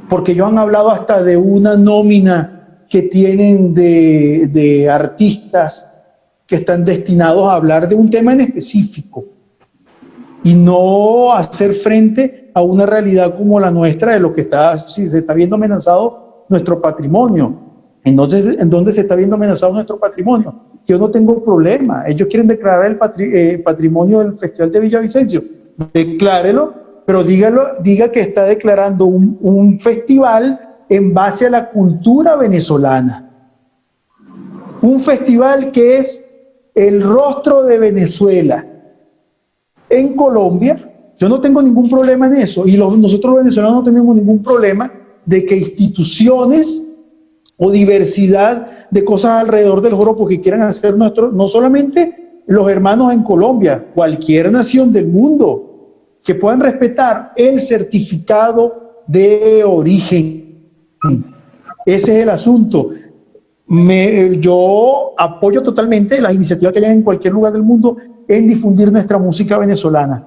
S3: Porque ellos han hablado hasta de una nómina que tienen de artistas que están destinados a hablar de un tema en específico y no hacer frente a una realidad como la nuestra, de lo que se está viendo amenazado nuestro patrimonio. Entonces, ¿en dónde se está viendo amenazado nuestro patrimonio? Yo no tengo problema. Ellos quieren declarar el patrimonio del Festival de Villavicencio. Declárelo, pero diga que está declarando un festival en base a la cultura venezolana. Un festival que es el rostro de Venezuela. En Colombia, yo no tengo ningún problema en eso, y nosotros los venezolanos no tenemos ningún problema de que instituciones o diversidad de cosas alrededor del joropo que quieran hacer no solamente los hermanos en Colombia, cualquier nación del mundo, que puedan respetar el certificado de origen. Ese es el asunto. Yo apoyo totalmente las iniciativas que hayan en cualquier lugar del mundo en difundir nuestra música venezolana,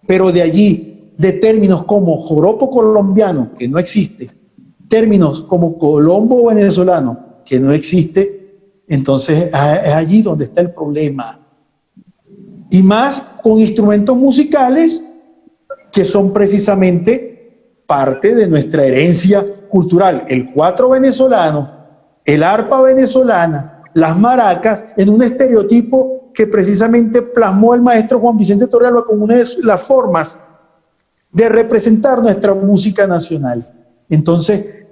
S3: pero de allí, de términos como joropo colombiano, que no existe, términos como colombo venezolano, que no existe, entonces es allí donde está el problema. Y más con instrumentos musicales que son precisamente parte de nuestra herencia cultural. El cuatro venezolano, el arpa venezolana, las maracas, en un estereotipo que precisamente plasmó el maestro Juan Vicente Torrealba como una de las formas de representar nuestra música nacional. Entonces,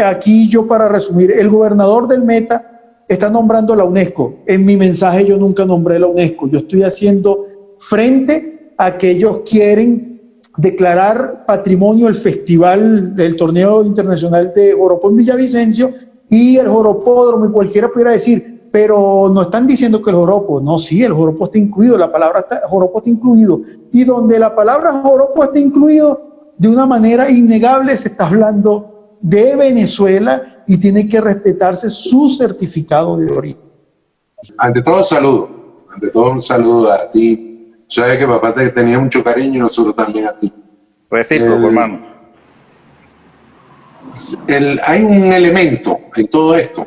S3: aquí yo, para resumir, el gobernador del Meta está nombrando la UNESCO. En mi mensaje yo nunca nombré la UNESCO. Yo estoy haciendo frente aquellos quieren declarar patrimonio el festival, el torneo internacional de joropo en Villavicencio y el joropódromo, y cualquiera pudiera decir, pero no están diciendo que el joropo, no, sí, el joropo está incluido, la palabra joropo está incluido, y donde la palabra joropo está incluido, de una manera innegable se está hablando de Venezuela y tiene que respetarse su certificado de origen.
S2: Ante todo un saludo a ti. Sabes que papá te tenía mucho cariño y nosotros también a ti.
S4: Recíproco, hermano.
S2: Hay un elemento en todo esto,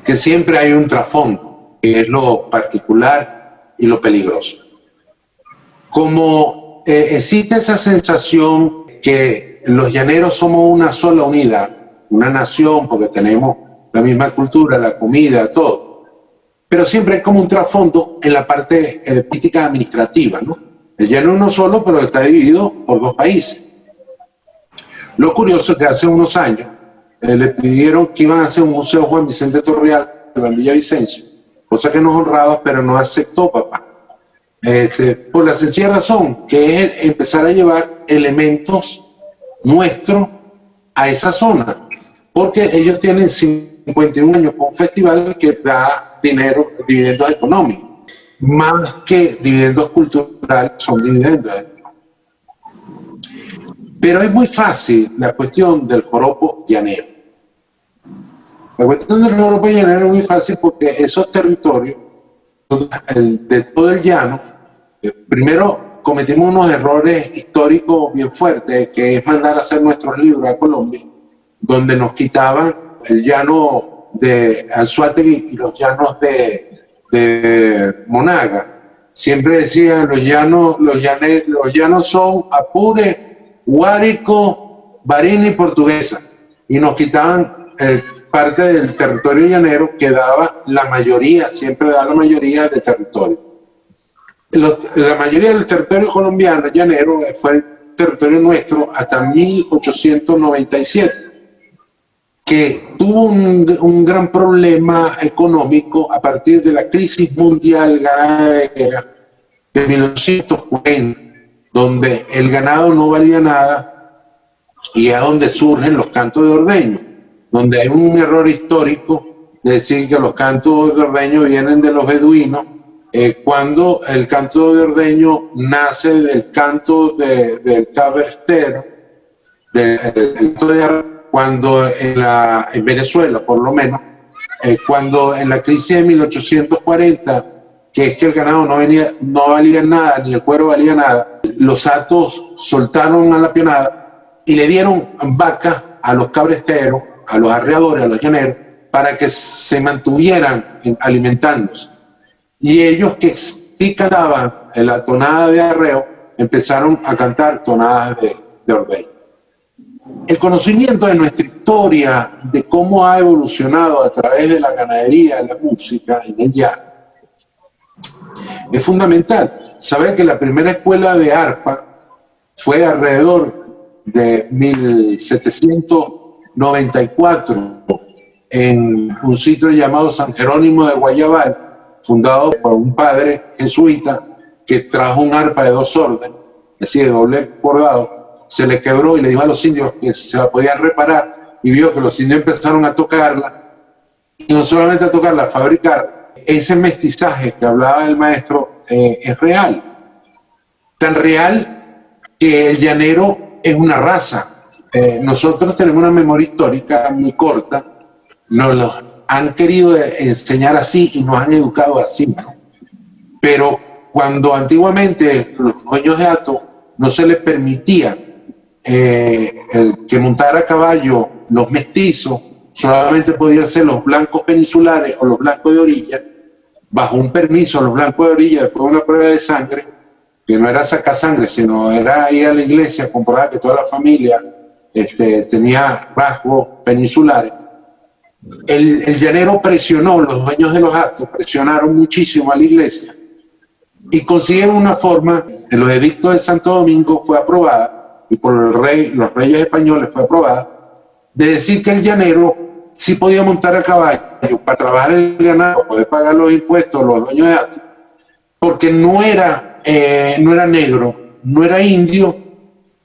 S2: que siempre hay un trasfondo, que es lo particular y lo peligroso. Como existe esa sensación que los llaneros somos una sola unidad, una nación, porque tenemos la misma cultura, la comida, todo. Pero siempre hay como un trasfondo en la parte política administrativa, ¿no? El llano es uno solo, pero está dividido por dos países. Lo curioso es que hace unos años le pidieron que iban a hacer un museo Juan Vicente Torrealba en Villavicencio, cosa que nos honraba, pero no aceptó papá. Por la sencilla razón que es empezar a llevar elementos nuestros a esa zona, porque ellos tienen 51 años con un festival que da dinero, dividendos económicos, más que dividendos culturales, son dividendos. Pero es muy fácil la cuestión del joropo llanero. La cuestión del joropo llanero es muy fácil porque esos territorios de todo el llano, primero cometimos unos errores históricos bien fuertes, que es mandar a hacer nuestros libros a Colombia, donde nos quitaban el llano de Anzoátegui y los llanos de Monaga. Siempre decían los llanos son Apure, Guárico, Barinas y Portuguesa, y nos quitaban parte del territorio llanero que daba la mayoría, siempre da la mayoría del territorio. La mayoría del territorio colombiano llanero fue el territorio nuestro hasta 1897, que tuvo un gran problema económico a partir de la crisis mundial ganadera de 1940, donde el ganado no valía nada, y es donde surgen los cantos de ordeño, donde hay un error histórico de decir que los cantos de ordeño vienen de los beduinos, cuando el canto de ordeño nace del canto del cabrestero, cuando en Venezuela, por lo menos, cuando en la crisis de 1840, que es que el ganado no valía nada, ni el cuero valía nada, los hatos soltaron a la pionada y le dieron vacas a los cabresteros, a los arreadores, a los llaneros, para que se mantuvieran alimentándose. Y ellos que sí cantaban en la tonada de arreo, empezaron a cantar tonadas de ordeño. El conocimiento de nuestra historia, de cómo ha evolucionado a través de la ganadería, la música y el llano, es fundamental. Saber que la primera escuela de arpa fue alrededor de 1794 en un sitio llamado San Jerónimo de Guayabal, fundado por un padre jesuita que trajo un arpa de 2 órdenes, es decir, de doble bordado. Se le quebró y le dijo a los indios que se la podían reparar, y vio que los indios empezaron a tocarla, y no solamente a tocarla, a fabricar. Ese mestizaje que hablaba el maestro es real, tan real que el llanero es una raza. Nosotros tenemos una memoria histórica muy corta, nos lo han querido enseñar así y nos han educado así, pero cuando antiguamente los dueños de hato no se les permitía que montara a caballo los mestizos, solamente podían ser los blancos peninsulares o los blancos de orilla, bajo un permiso. Los blancos de orilla, después de una prueba de sangre, que no era sacar sangre, sino era ir a la iglesia a comprobar que toda la familia tenía rasgos peninsulares. El llanero presionó, los dueños de los hatos presionaron muchísimo a la iglesia y consiguieron una forma. En los edictos de Santo Domingo fue aprobada, y por los reyes españoles fue aprobada, de decir que el llanero sí podía montar a caballo para trabajar el ganado, poder pagar los impuestos, los dueños de hatos, porque no era no era negro, no era indio,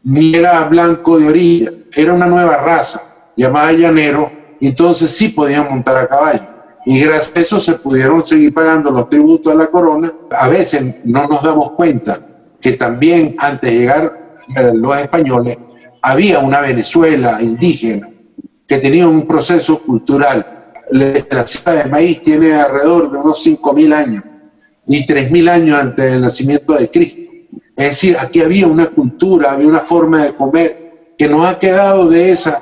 S2: ni era blanco de orilla, era una nueva raza llamada llanero, y entonces sí podían montar a caballo. Y gracias a eso se pudieron seguir pagando los tributos a la corona. A veces no nos damos cuenta que también antes de llegar los españoles había una Venezuela indígena que tenía un proceso cultural. La Sierra del Maíz tiene alrededor de unos 5.000 años y 3.000 años antes del nacimiento de Cristo. Es decir, aquí había una cultura, había una forma de comer que nos ha quedado de esa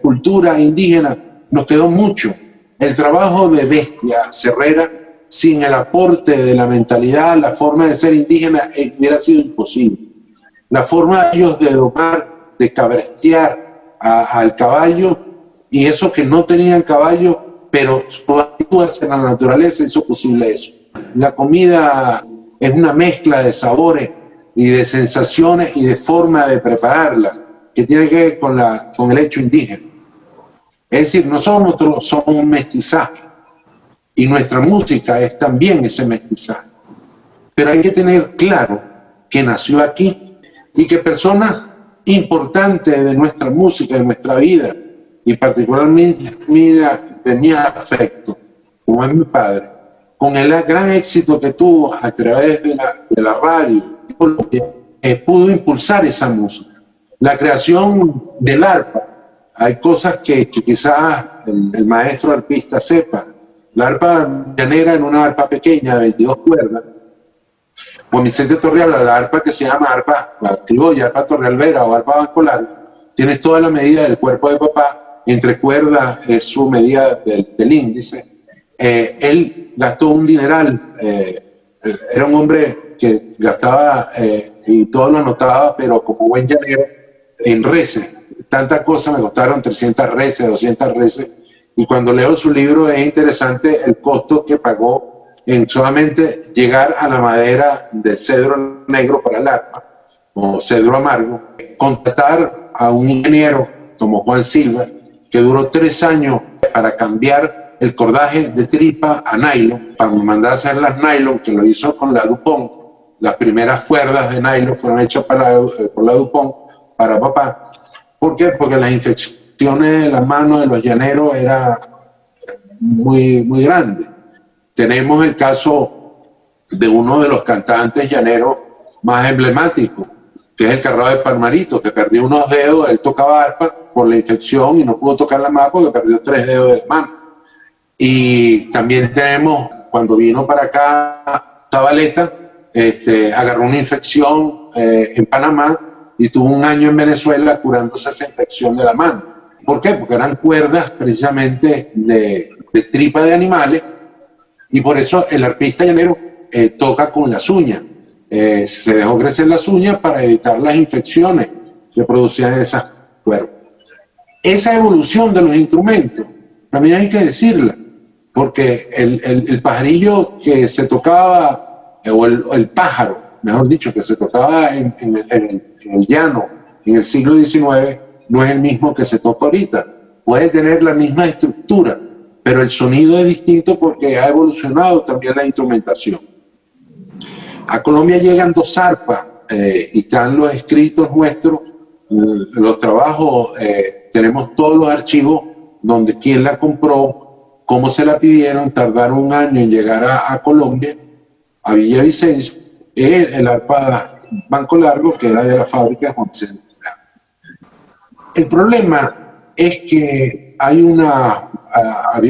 S2: cultura indígena, nos quedó mucho. El trabajo de bestia cerrera, sin el aporte de la mentalidad, la forma de ser indígena, hubiera sido imposible. La forma de ellos de domar, de cabrestear al caballo, y eso que no tenían caballo, pero su actitud hacia la naturaleza hizo posible eso. La comida es una mezcla de sabores y de sensaciones y de forma de prepararla, que tiene que ver con el hecho indígena. Es decir, nosotros somos un mestizaje y nuestra música es también ese mestizaje. Pero hay que tener claro que nació aquí y que personas importantes de nuestra música, de nuestra vida, y particularmente de mi afecto, como es mi padre, con el gran éxito que tuvo a través de la radio, pudo impulsar esa música. La creación del arpa. Hay cosas que quizás el maestro arpista sepa. La arpa llanera en una arpa pequeña de 22 cuerdas. Juan Vicente Torrealba, la arpa que se llama arpa, la criolla, arpa torrealbera o arpa bancolar, tiene toda la medida del cuerpo de papá, entre cuerdas es su medida del índice. Él gastó un dineral, era un hombre que gastaba y todo lo anotaba, pero como buen llanero, en reses. Tantas cosas me costaron 300 reses, 200 reses, y cuando leo su libro es interesante el costo que pagó en solamente llegar a la madera del cedro negro para el arpa, o cedro amargo, contratar a un ingeniero como Juan Silva, que duró 3 años para cambiar el cordaje de tripa a nylon, para mandar a hacer las nylon, que lo hizo con la Dupont. Las primeras cuerdas de nylon fueron hechas por la Dupont para papá. ¿Por qué? Porque las infecciones de las manos de los llaneros eran muy, muy grandes. Tenemos el caso de uno de los cantantes llaneros más emblemáticos, que es el Carrao de Palmarito, que perdió unos dedos. Él tocaba arpa por la infección y no pudo tocarla más porque perdió 3 dedos de la mano. Y también tenemos, cuando vino para acá Zabaleta, agarró una infección en Panamá y tuvo un año en Venezuela curándose esa infección de la mano. ¿Por qué? Porque eran cuerdas precisamente de tripa de animales, y por eso el arpista llanero toca con las uñas. Se dejó crecer las uñas para evitar las infecciones que producían esas cuerdas. Esa evolución de los instrumentos también hay que decirla, porque el pajarillo que se tocaba, o el pájaro, mejor dicho, que se tocaba en el llano en el siglo XIX, no es el mismo que se toca ahorita. Puede tener la misma estructura, pero el sonido es distinto porque ha evolucionado también la instrumentación. A Colombia llegan 2 arpas y están los escritos nuestros, los trabajos, tenemos todos los archivos donde quién la compró, cómo se la pidieron, tardaron 1 año en llegar a Colombia, a Villavicencio, el arpa Banco Largo, que era de la fábrica de Juan Vicente. El problema es que había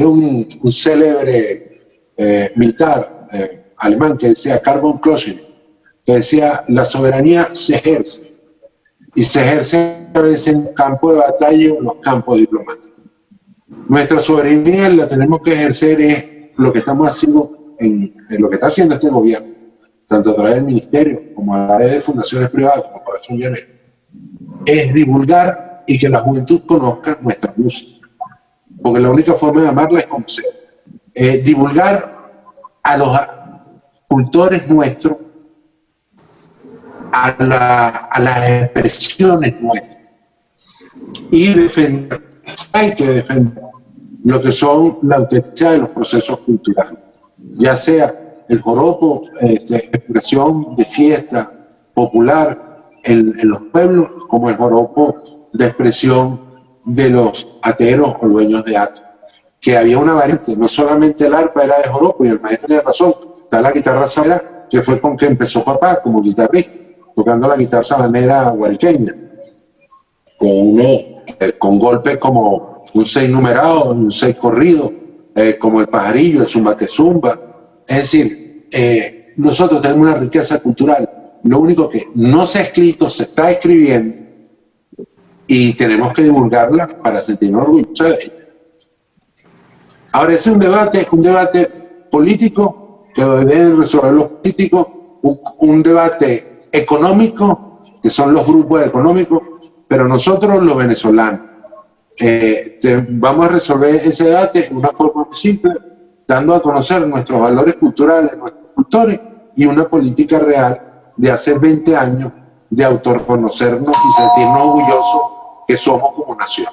S2: un célebre militar alemán que decía Karl von Closen, que decía: la soberanía se ejerce, y se ejerce a veces en el campo de batalla o en los campos diplomáticos. Nuestra soberanía la tenemos que ejercer es lo que estamos haciendo, en lo que está haciendo este gobierno, tanto a través del ministerio como a través de fundaciones privadas como Corazón Llanero, es divulgar y que la juventud conozca nuestra música, porque la única forma de amarla es conocer. Divulgar a los cultores nuestros, a las expresiones nuestras, y defender, hay que defender lo que son la autenticidad de los procesos culturales, ya sea el joropo expresión de fiesta popular en los pueblos, como el joropo de expresión de los ateros o dueños de hato. Que había una variante, no solamente el arpa era de joropo, y el maestro tiene razón, está la guitarra sabanera, que fue con que empezó papá como guitarrista, tocando la guitarra sabanera guariqueña, con golpes como un 6 numerado, un 6 corrido, como el pajarillo, el zumba que zumba. Es decir, nosotros tenemos una riqueza cultural, lo único que no se ha escrito, se está escribiendo, y tenemos que divulgarla para sentirnos orgullosos de ella. Ahora, ese es un debate político que lo deben resolver los políticos, un debate económico, que son los grupos económicos, pero nosotros los venezolanos vamos a resolver ese debate de una forma muy simple, dando a conocer nuestros valores culturales, nuestros cultores, y una política real de hace 20 años de autorreconocernos y sentirnos orgullosos que somos como nación.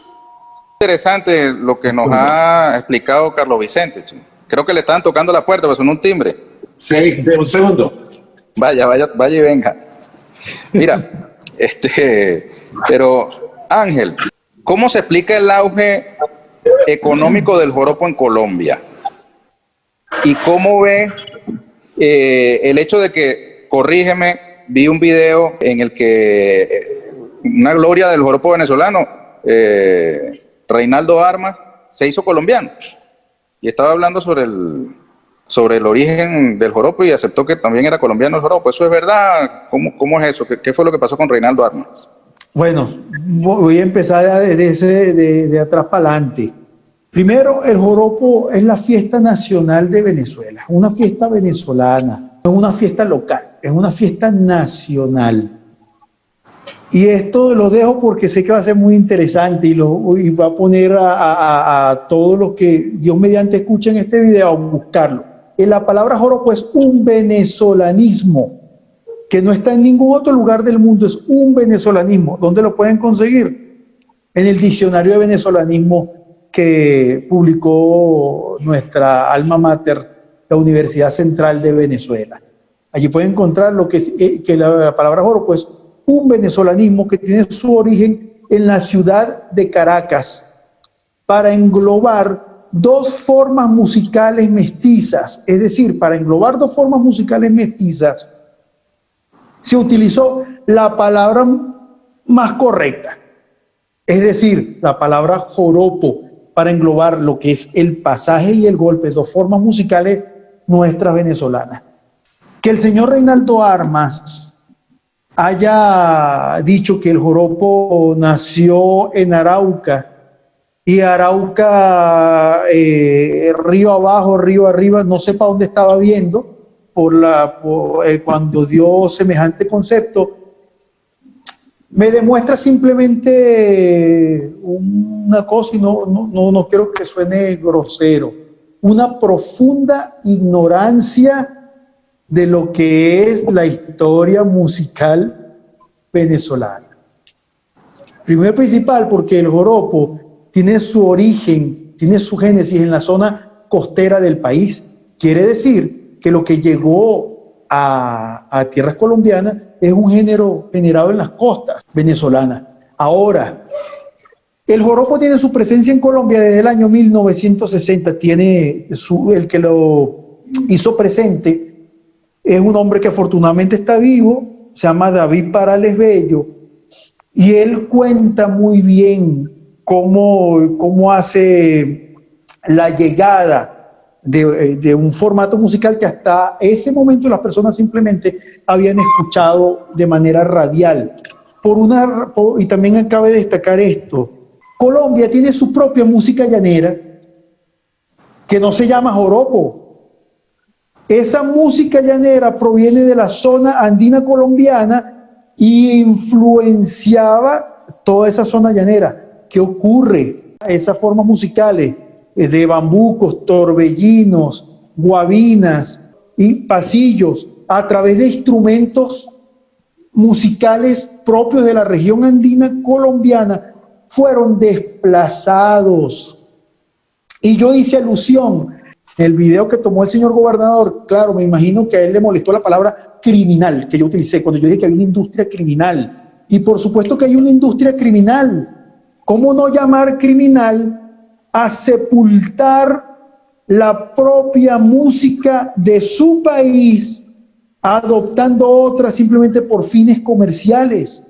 S4: Interesante lo que nos ha explicado Carlos Vicente. Creo que le están tocando la puerta, pero son un timbre.
S2: Sí, de un segundo.
S4: Vaya y venga. Mira, pero Ángel, ¿cómo se explica el auge económico del joropo en Colombia? ¿Y cómo ve el hecho de que, corrígeme, vi un video en el que una gloria del joropo venezolano, Reinaldo Armas, se hizo colombiano y estaba hablando sobre el origen del joropo y aceptó que también era colombiano el joropo? ¿Eso es verdad? ¿Cómo es eso? ¿Qué fue lo que pasó con Reinaldo Armas?
S3: Bueno, voy a empezar de atrás para adelante. Primero, el joropo es la fiesta nacional de Venezuela, una fiesta venezolana, no es una fiesta local, es una fiesta nacional. Y esto lo dejo porque sé que va a ser muy interesante y va a poner a todos los que Dios mediante escuchen este video a buscarlo. La palabra joropo es un venezolanismo que no está en ningún otro lugar del mundo, es un venezolanismo. ¿Dónde lo pueden conseguir? En el diccionario de venezolanismo que publicó nuestra alma mater, la Universidad Central de Venezuela. Allí pueden encontrar lo que la palabra joropo es un venezolanismo que tiene su origen en la ciudad de Caracas para englobar dos formas musicales mestizas. Es decir, para englobar dos formas musicales mestizas se utilizó la palabra más correcta, es decir, la palabra joropo, para englobar lo que es el pasaje y el golpe, dos formas musicales nuestras venezolanas. Que el señor Reinaldo Armas haya dicho que el joropo nació en Arauca, y Arauca, río abajo, río arriba, no sé para dónde estaba viendo cuando dio semejante concepto, me demuestra simplemente una cosa, y no quiero que suene grosero, una profunda ignorancia de lo que es la historia musical venezolana. Primero principal, porque el joropo tiene su origen, tiene su génesis en la zona costera del país. Quiere decir que lo que llegó a tierras colombianas es un género generado en las costas venezolanas. Ahora, el joropo tiene su presencia en Colombia desde el año 1960. El que lo hizo presente es un hombre que afortunadamente está vivo, se llama David Parales Bello, y él cuenta muy bien cómo hace la llegada de un formato musical que hasta ese momento las personas simplemente habían escuchado de manera radial. Y también cabe destacar esto: Colombia tiene su propia música llanera que no se llama joropo. Esa música llanera proviene de la zona andina colombiana y influenciaba toda esa zona llanera. ¿Qué ocurre? Esas formas musicales de bambucos, torbellinos, guabinas y pasillos, a través de instrumentos musicales propios de la región andina colombiana, fueron desplazados. Y yo hice alusión El video que tomó el señor gobernador, claro, me imagino que a él le molestó la palabra criminal que yo utilicé cuando yo dije que hay una industria criminal. Y por supuesto que hay una industria criminal. ¿Cómo no llamar criminal a sepultar la propia música de su país, adoptando otra simplemente por fines comerciales?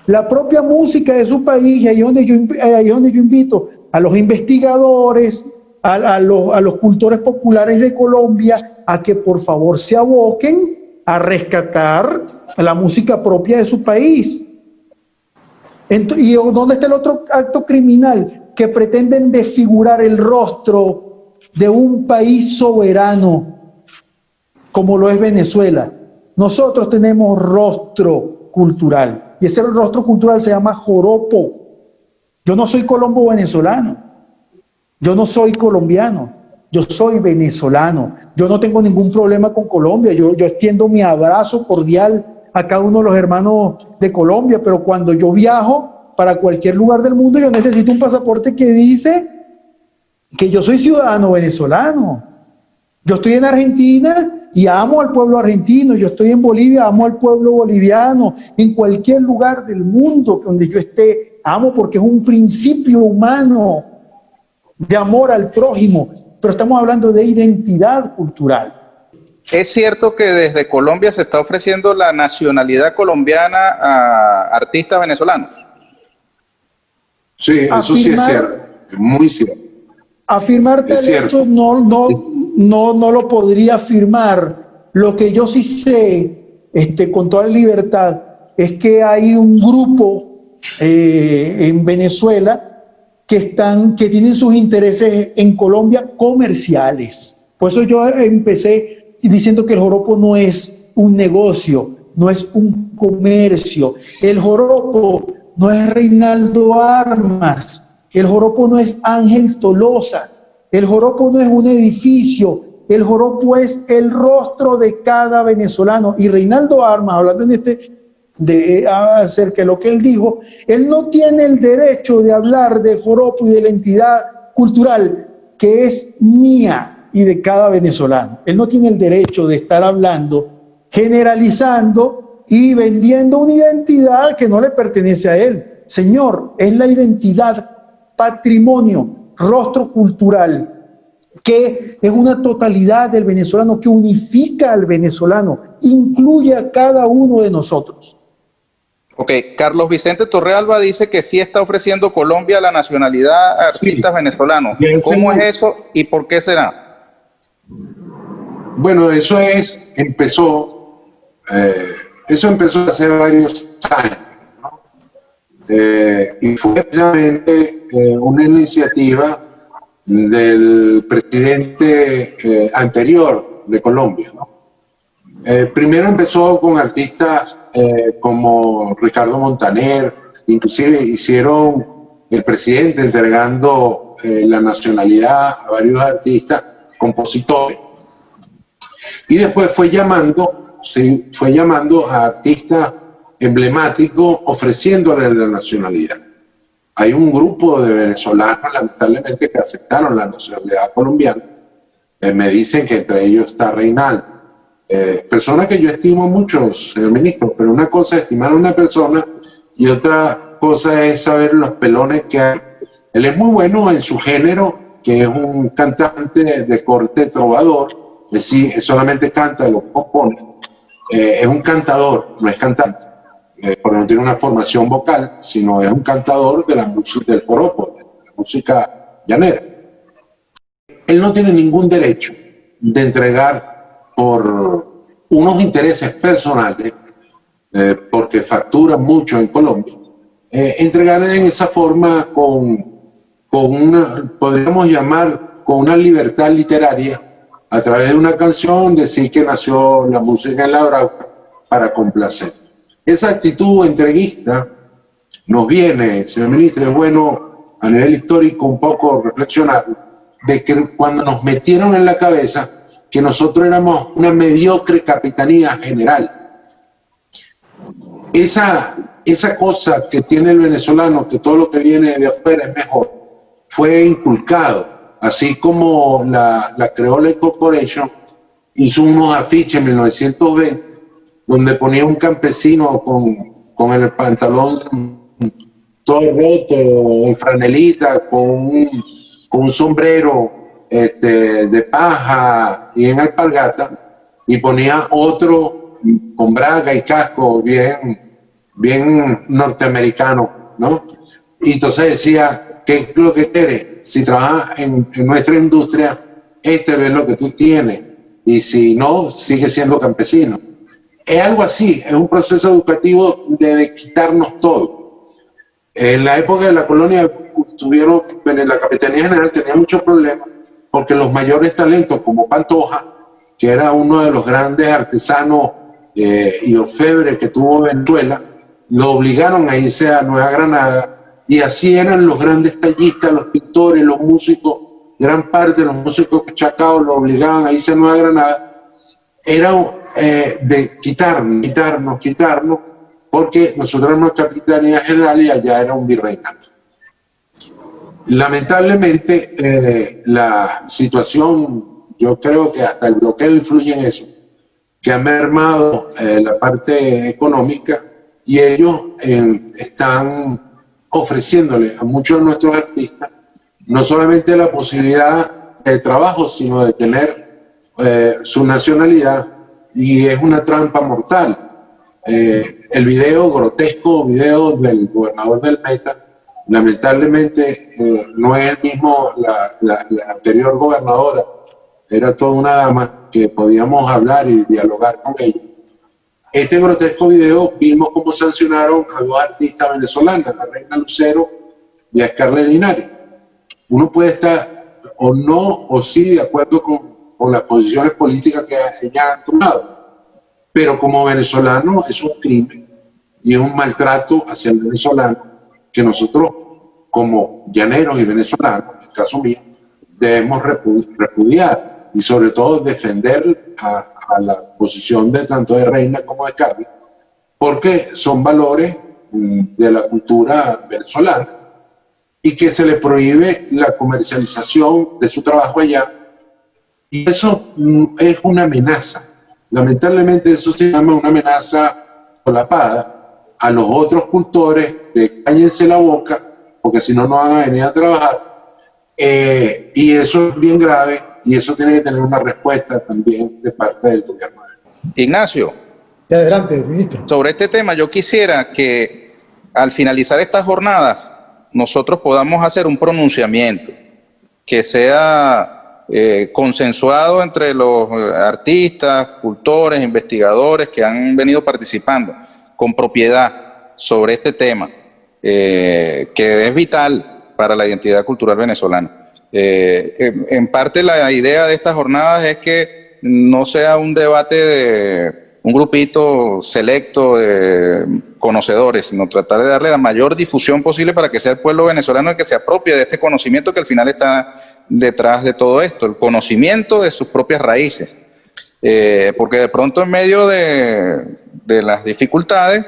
S3: La propia música de su país, y ahí es donde yo invito a los investigadores, a los cultores populares de Colombia, a que por favor se aboquen a rescatar la música propia de su país. ¿Y dónde está el otro acto criminal? Que pretenden desfigurar el rostro de un país soberano, como lo es Venezuela. Nosotros tenemos rostro cultural, y ese rostro cultural se llama joropo. Yo no soy colombo venezolano, yo no soy colombiano, yo soy venezolano. Yo no tengo ningún problema con Colombia, yo extiendo mi abrazo cordial a cada uno de los hermanos de Colombia, pero cuando yo viajo para cualquier lugar del mundo, yo necesito un pasaporte que dice que yo soy ciudadano venezolano. Yo estoy en Argentina y amo al pueblo argentino, yo estoy en Bolivia, amo al pueblo boliviano, en cualquier lugar del mundo donde yo esté, amo, porque es un principio humano de amor al prójimo, pero estamos hablando de identidad cultural.
S4: ¿Es cierto que desde Colombia se está ofreciendo la nacionalidad colombiana a artistas venezolanos?
S2: Sí, eso sí es cierto, es muy cierto.
S3: Afirmarte eso no lo podría afirmar. Lo que yo sí sé, con toda libertad, es que hay un grupo en Venezuela que tienen sus intereses en Colombia comerciales. Por eso yo empecé diciendo que el joropo no es un negocio, no es un comercio. El joropo no es Reinaldo Armas. El joropo no es Ángel Tolosa, el joropo no es un edificio, el joropo es el rostro de cada venezolano. Y Reinaldo Armas, hablando acerca de lo que él dijo, él no tiene el derecho de hablar de joropo y de la entidad cultural que es mía y de cada venezolano. Él no tiene el derecho de estar hablando, generalizando y vendiendo una identidad que no le pertenece a él. Señor, es la identidad, patrimonio, rostro cultural, que es una totalidad del venezolano, que unifica al venezolano, incluye a cada uno de nosotros.
S4: Ok, Carlos Vicente Torrealba dice que sí está ofreciendo Colombia la nacionalidad a artistas venezolanos. ¿Cómo es eso y por qué será?
S2: Bueno, eso empezó hace varios años. Y fue precisamente una iniciativa del presidente anterior de Colombia, ¿no? Primero empezó con artistas como Ricardo Montaner, inclusive hicieron el presidente entregando la nacionalidad a varios artistas, compositores, y después fue llamando a artistas emblemático ofreciéndole la nacionalidad. Hay un grupo de venezolanos, lamentablemente, que aceptaron la nacionalidad colombiana. Me dicen que entre ellos está Reinaldo. Persona que yo estimo mucho, señor ministro, pero una cosa es estimar a una persona y otra cosa es saber los pelones que hay. Él es muy bueno en su género, que es un cantante de corte trovador, es decir, solamente canta, lo compone. Es un cantador, no es cantante. Porque no tiene una formación vocal, sino es un cantador de la música del joropo, de la música llanera. Él no tiene ningún derecho de entregar por unos intereses personales, porque factura mucho en Colombia, entregar en esa forma con una, podríamos llamar, con una libertad literaria, a través de una canción, decir que nació la música en la Arauca para complacer. Esa actitud entreguista nos viene, señor ministro, es bueno a nivel histórico un poco reflexionar de que cuando nos metieron en la cabeza que nosotros éramos una mediocre capitanía general. Esa cosa que tiene el venezolano, que todo lo que viene de afuera es mejor, fue inculcado así como la Creole Corporation hizo unos afiches en 1920 donde ponía un campesino con el pantalón todo roto, en franelita, con un sombrero de paja y en alpargata, y ponía otro con braga y casco bien norteamericano, ¿no? Y entonces decía, ¿qué es lo que quieres? Si trabajas en nuestra industria, es lo que tú tienes, y si no, sigue siendo campesino. Es algo así, es un proceso educativo de quitarnos todo. En la época de la colonia en la Capitanía General tenía muchos problemas, porque los mayores talentos, como Pantoja, que era uno de los grandes artesanos y orfebres que tuvo Venezuela, lo obligaron a irse a Nueva Granada, y así eran los grandes tallistas, los pintores, los músicos, gran parte de los músicos chacaos lo obligaban a irse a Nueva Granada. Era de quitarnos, porque nosotros éramos Capitanía General y allá era un virreinato. Lamentablemente, la situación, yo creo que hasta el bloqueo influye en eso, que ha mermado la parte económica, y ellos están ofreciéndole a muchos de nuestros artistas no solamente la posibilidad de trabajo, sino de tener su nacionalidad, y es una trampa mortal. El grotesco video del gobernador del Meta, lamentablemente no es el mismo, la anterior gobernadora, era toda una dama que podíamos hablar y dialogar con ella. Este grotesco video, vimos cómo sancionaron a dos artistas venezolanas, la Reina Lucero y a Scarlett Linares. Uno puede estar o no, o sí, de acuerdo con las posiciones políticas que ellas han tomado, pero como venezolano es un crimen y es un maltrato hacia el venezolano que nosotros, como llaneros y venezolanos, en el caso mío, debemos repudiar, y sobre todo defender a la posición de tanto de Reina como de Scarlett, porque son valores de la cultura venezolana, y que se le prohíbe la comercialización de su trabajo allá, y eso es una amenaza. Lamentablemente eso se llama una amenaza solapada a los otros cultores de cállense la boca, porque si no, no van a venir a trabajar, y eso es bien grave, y eso tiene que tener una respuesta también de parte del gobierno.
S4: Ignacio.
S1: Adelante, ministro.
S4: Sobre este tema, yo quisiera que al finalizar estas jornadas nosotros podamos hacer un pronunciamiento que sea consensuado entre los artistas, cultores, investigadores que han venido participando con propiedad sobre este tema, que es vital para la identidad cultural venezolana. En parte la idea de estas jornadas es que no sea un debate de un grupito selecto de conocedores, sino tratar de darle la mayor difusión posible para que sea el pueblo venezolano el que se apropie de este conocimiento que al final está detrás de todo esto, el conocimiento de sus propias raíces. Porque de pronto en medio de las dificultades,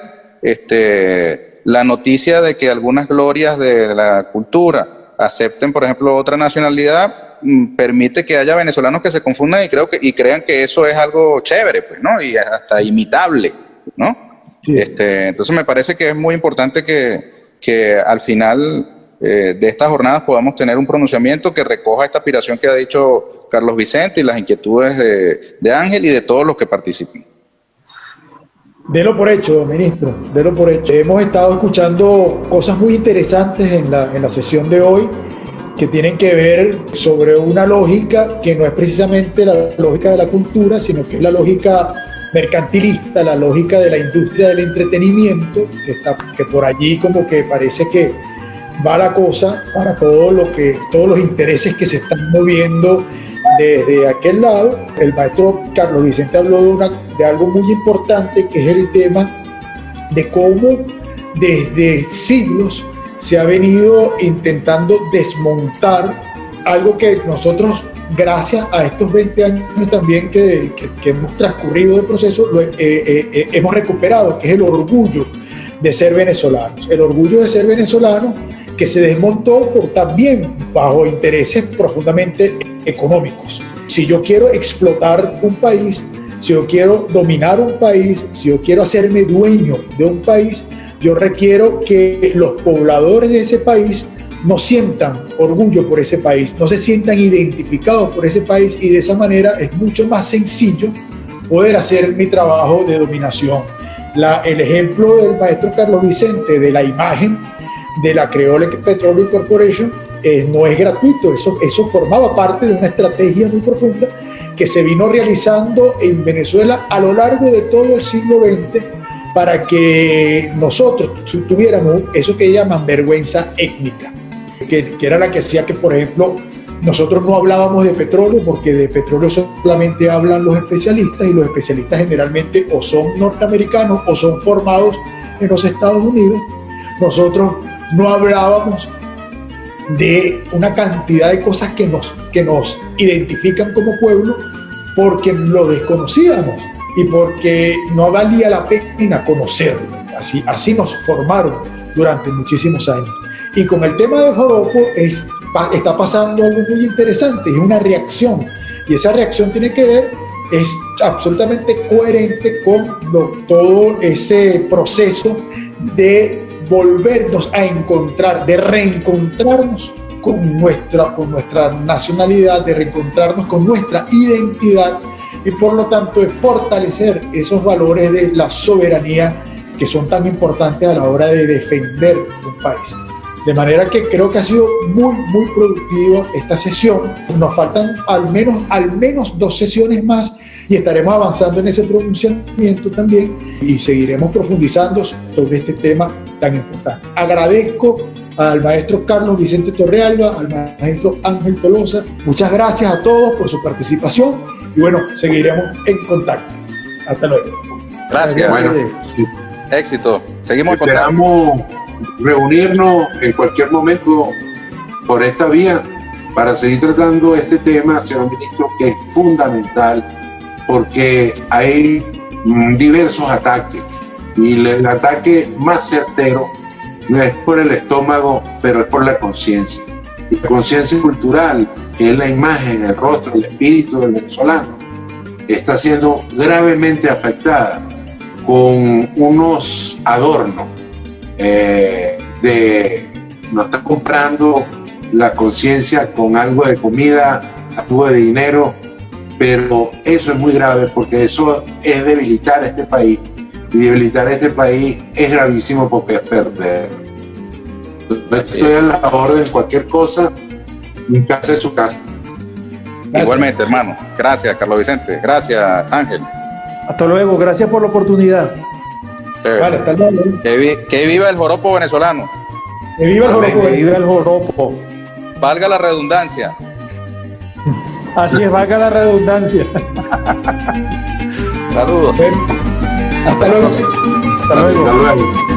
S4: la noticia de que algunas glorias de la cultura acepten, por ejemplo, otra nacionalidad, permite que haya venezolanos que se confundan y crean que eso es algo chévere, pues, ¿no? Y hasta imitable, ¿no? Sí. Entonces me parece que es muy importante que al final de estas jornadas podamos tener un pronunciamiento que recoja esta aspiración que ha dicho Carlos Vicente y las inquietudes de Ángel y de todos los que participen.
S1: Delo por hecho, ministro, delo por hecho. Hemos estado escuchando cosas muy interesantes en la sesión de hoy, que tienen que ver sobre una lógica que no es precisamente la lógica de la cultura, sino que es la lógica mercantilista, la lógica de la industria del entretenimiento, que por allí como que parece que va la cosa para todos los intereses que se están moviendo desde aquel lado. El maestro Carlos Vicente habló de algo muy importante, que es el tema de cómo desde siglos se ha venido intentando desmontar algo que nosotros, gracias a estos 20 años también que hemos transcurrido del proceso, hemos recuperado, que es el orgullo de ser venezolanos. El orgullo de ser venezolanos que se desmontó también bajo intereses profundamente económicos. Si yo quiero explotar un país, si yo quiero dominar un país, si yo quiero hacerme dueño de un país, yo requiero que los pobladores de ese país no sientan orgullo por ese país, no se sientan identificados por ese país, y de esa manera es mucho más sencillo poder hacer mi trabajo de dominación. El ejemplo del maestro Carlos Vicente de la imagen de la Creole Petroleum Corporation no es gratuito, eso formaba parte de una estrategia muy profunda que se vino realizando en Venezuela a lo largo de todo el siglo XX para que nosotros tuviéramos eso que llaman vergüenza étnica, que era la que hacía que, por ejemplo, nosotros no hablábamos de petróleo, porque de petróleo solamente hablan los especialistas, y los especialistas generalmente o son norteamericanos o son formados en los Estados Unidos. Nosotros no hablábamos de una cantidad de cosas que nos identifican como pueblo, porque lo desconocíamos y porque no valía la pena conocerlo. Así nos formaron durante muchísimos años. Y con el tema del joropo está pasando algo muy interesante, es una reacción, y esa reacción tiene que ver, es absolutamente coherente con todo ese proceso de volvernos a encontrar, de reencontrarnos con nuestra nacionalidad, de reencontrarnos con nuestra identidad, y por lo tanto de fortalecer esos valores de la soberanía que son tan importantes a la hora de defender un país. De manera que creo que ha sido muy productiva esta sesión. Nos faltan al menos 2 sesiones más y estaremos avanzando en ese pronunciamiento también, y seguiremos profundizando sobre este tema tan importante. Agradezco al maestro Carlos Vicente Torrealba, al maestro Ángel Tolosa. Muchas gracias a todos por su participación, y bueno, seguiremos en contacto. Hasta luego.
S4: Gracias.
S2: Bueno,
S4: éxito. Seguimos en contacto.
S2: Esperamos reunirnos en cualquier momento por esta vía para seguir tratando este tema, señor ministro, que es fundamental, porque hay diversos ataques, y el ataque más certero no es por el estómago, pero es por la conciencia. Y la conciencia cultural, que es la imagen, el rostro, el espíritu del venezolano, está siendo gravemente afectada con unos adornos nos está comprando la conciencia con algo de comida, algo de dinero, pero eso es muy grave, porque eso es debilitar a este país, y debilitar a este país es gravísimo porque es perder. Entonces, estoy a la orden, cualquier cosa, mi casa es su casa.
S4: Gracias. Igualmente, hermano. Gracias, Carlos Vicente. Gracias, Ángel.
S3: Hasta luego, gracias por la oportunidad.
S1: Vale, hasta luego.
S4: Que viva el joropo venezolano.
S1: Que viva el joropo.
S3: Que viva el joropo.
S4: Valga la redundancia.
S3: Así es, valga la redundancia.
S4: Saludos.
S1: Hasta luego.
S3: Hasta luego.
S2: Hasta luego.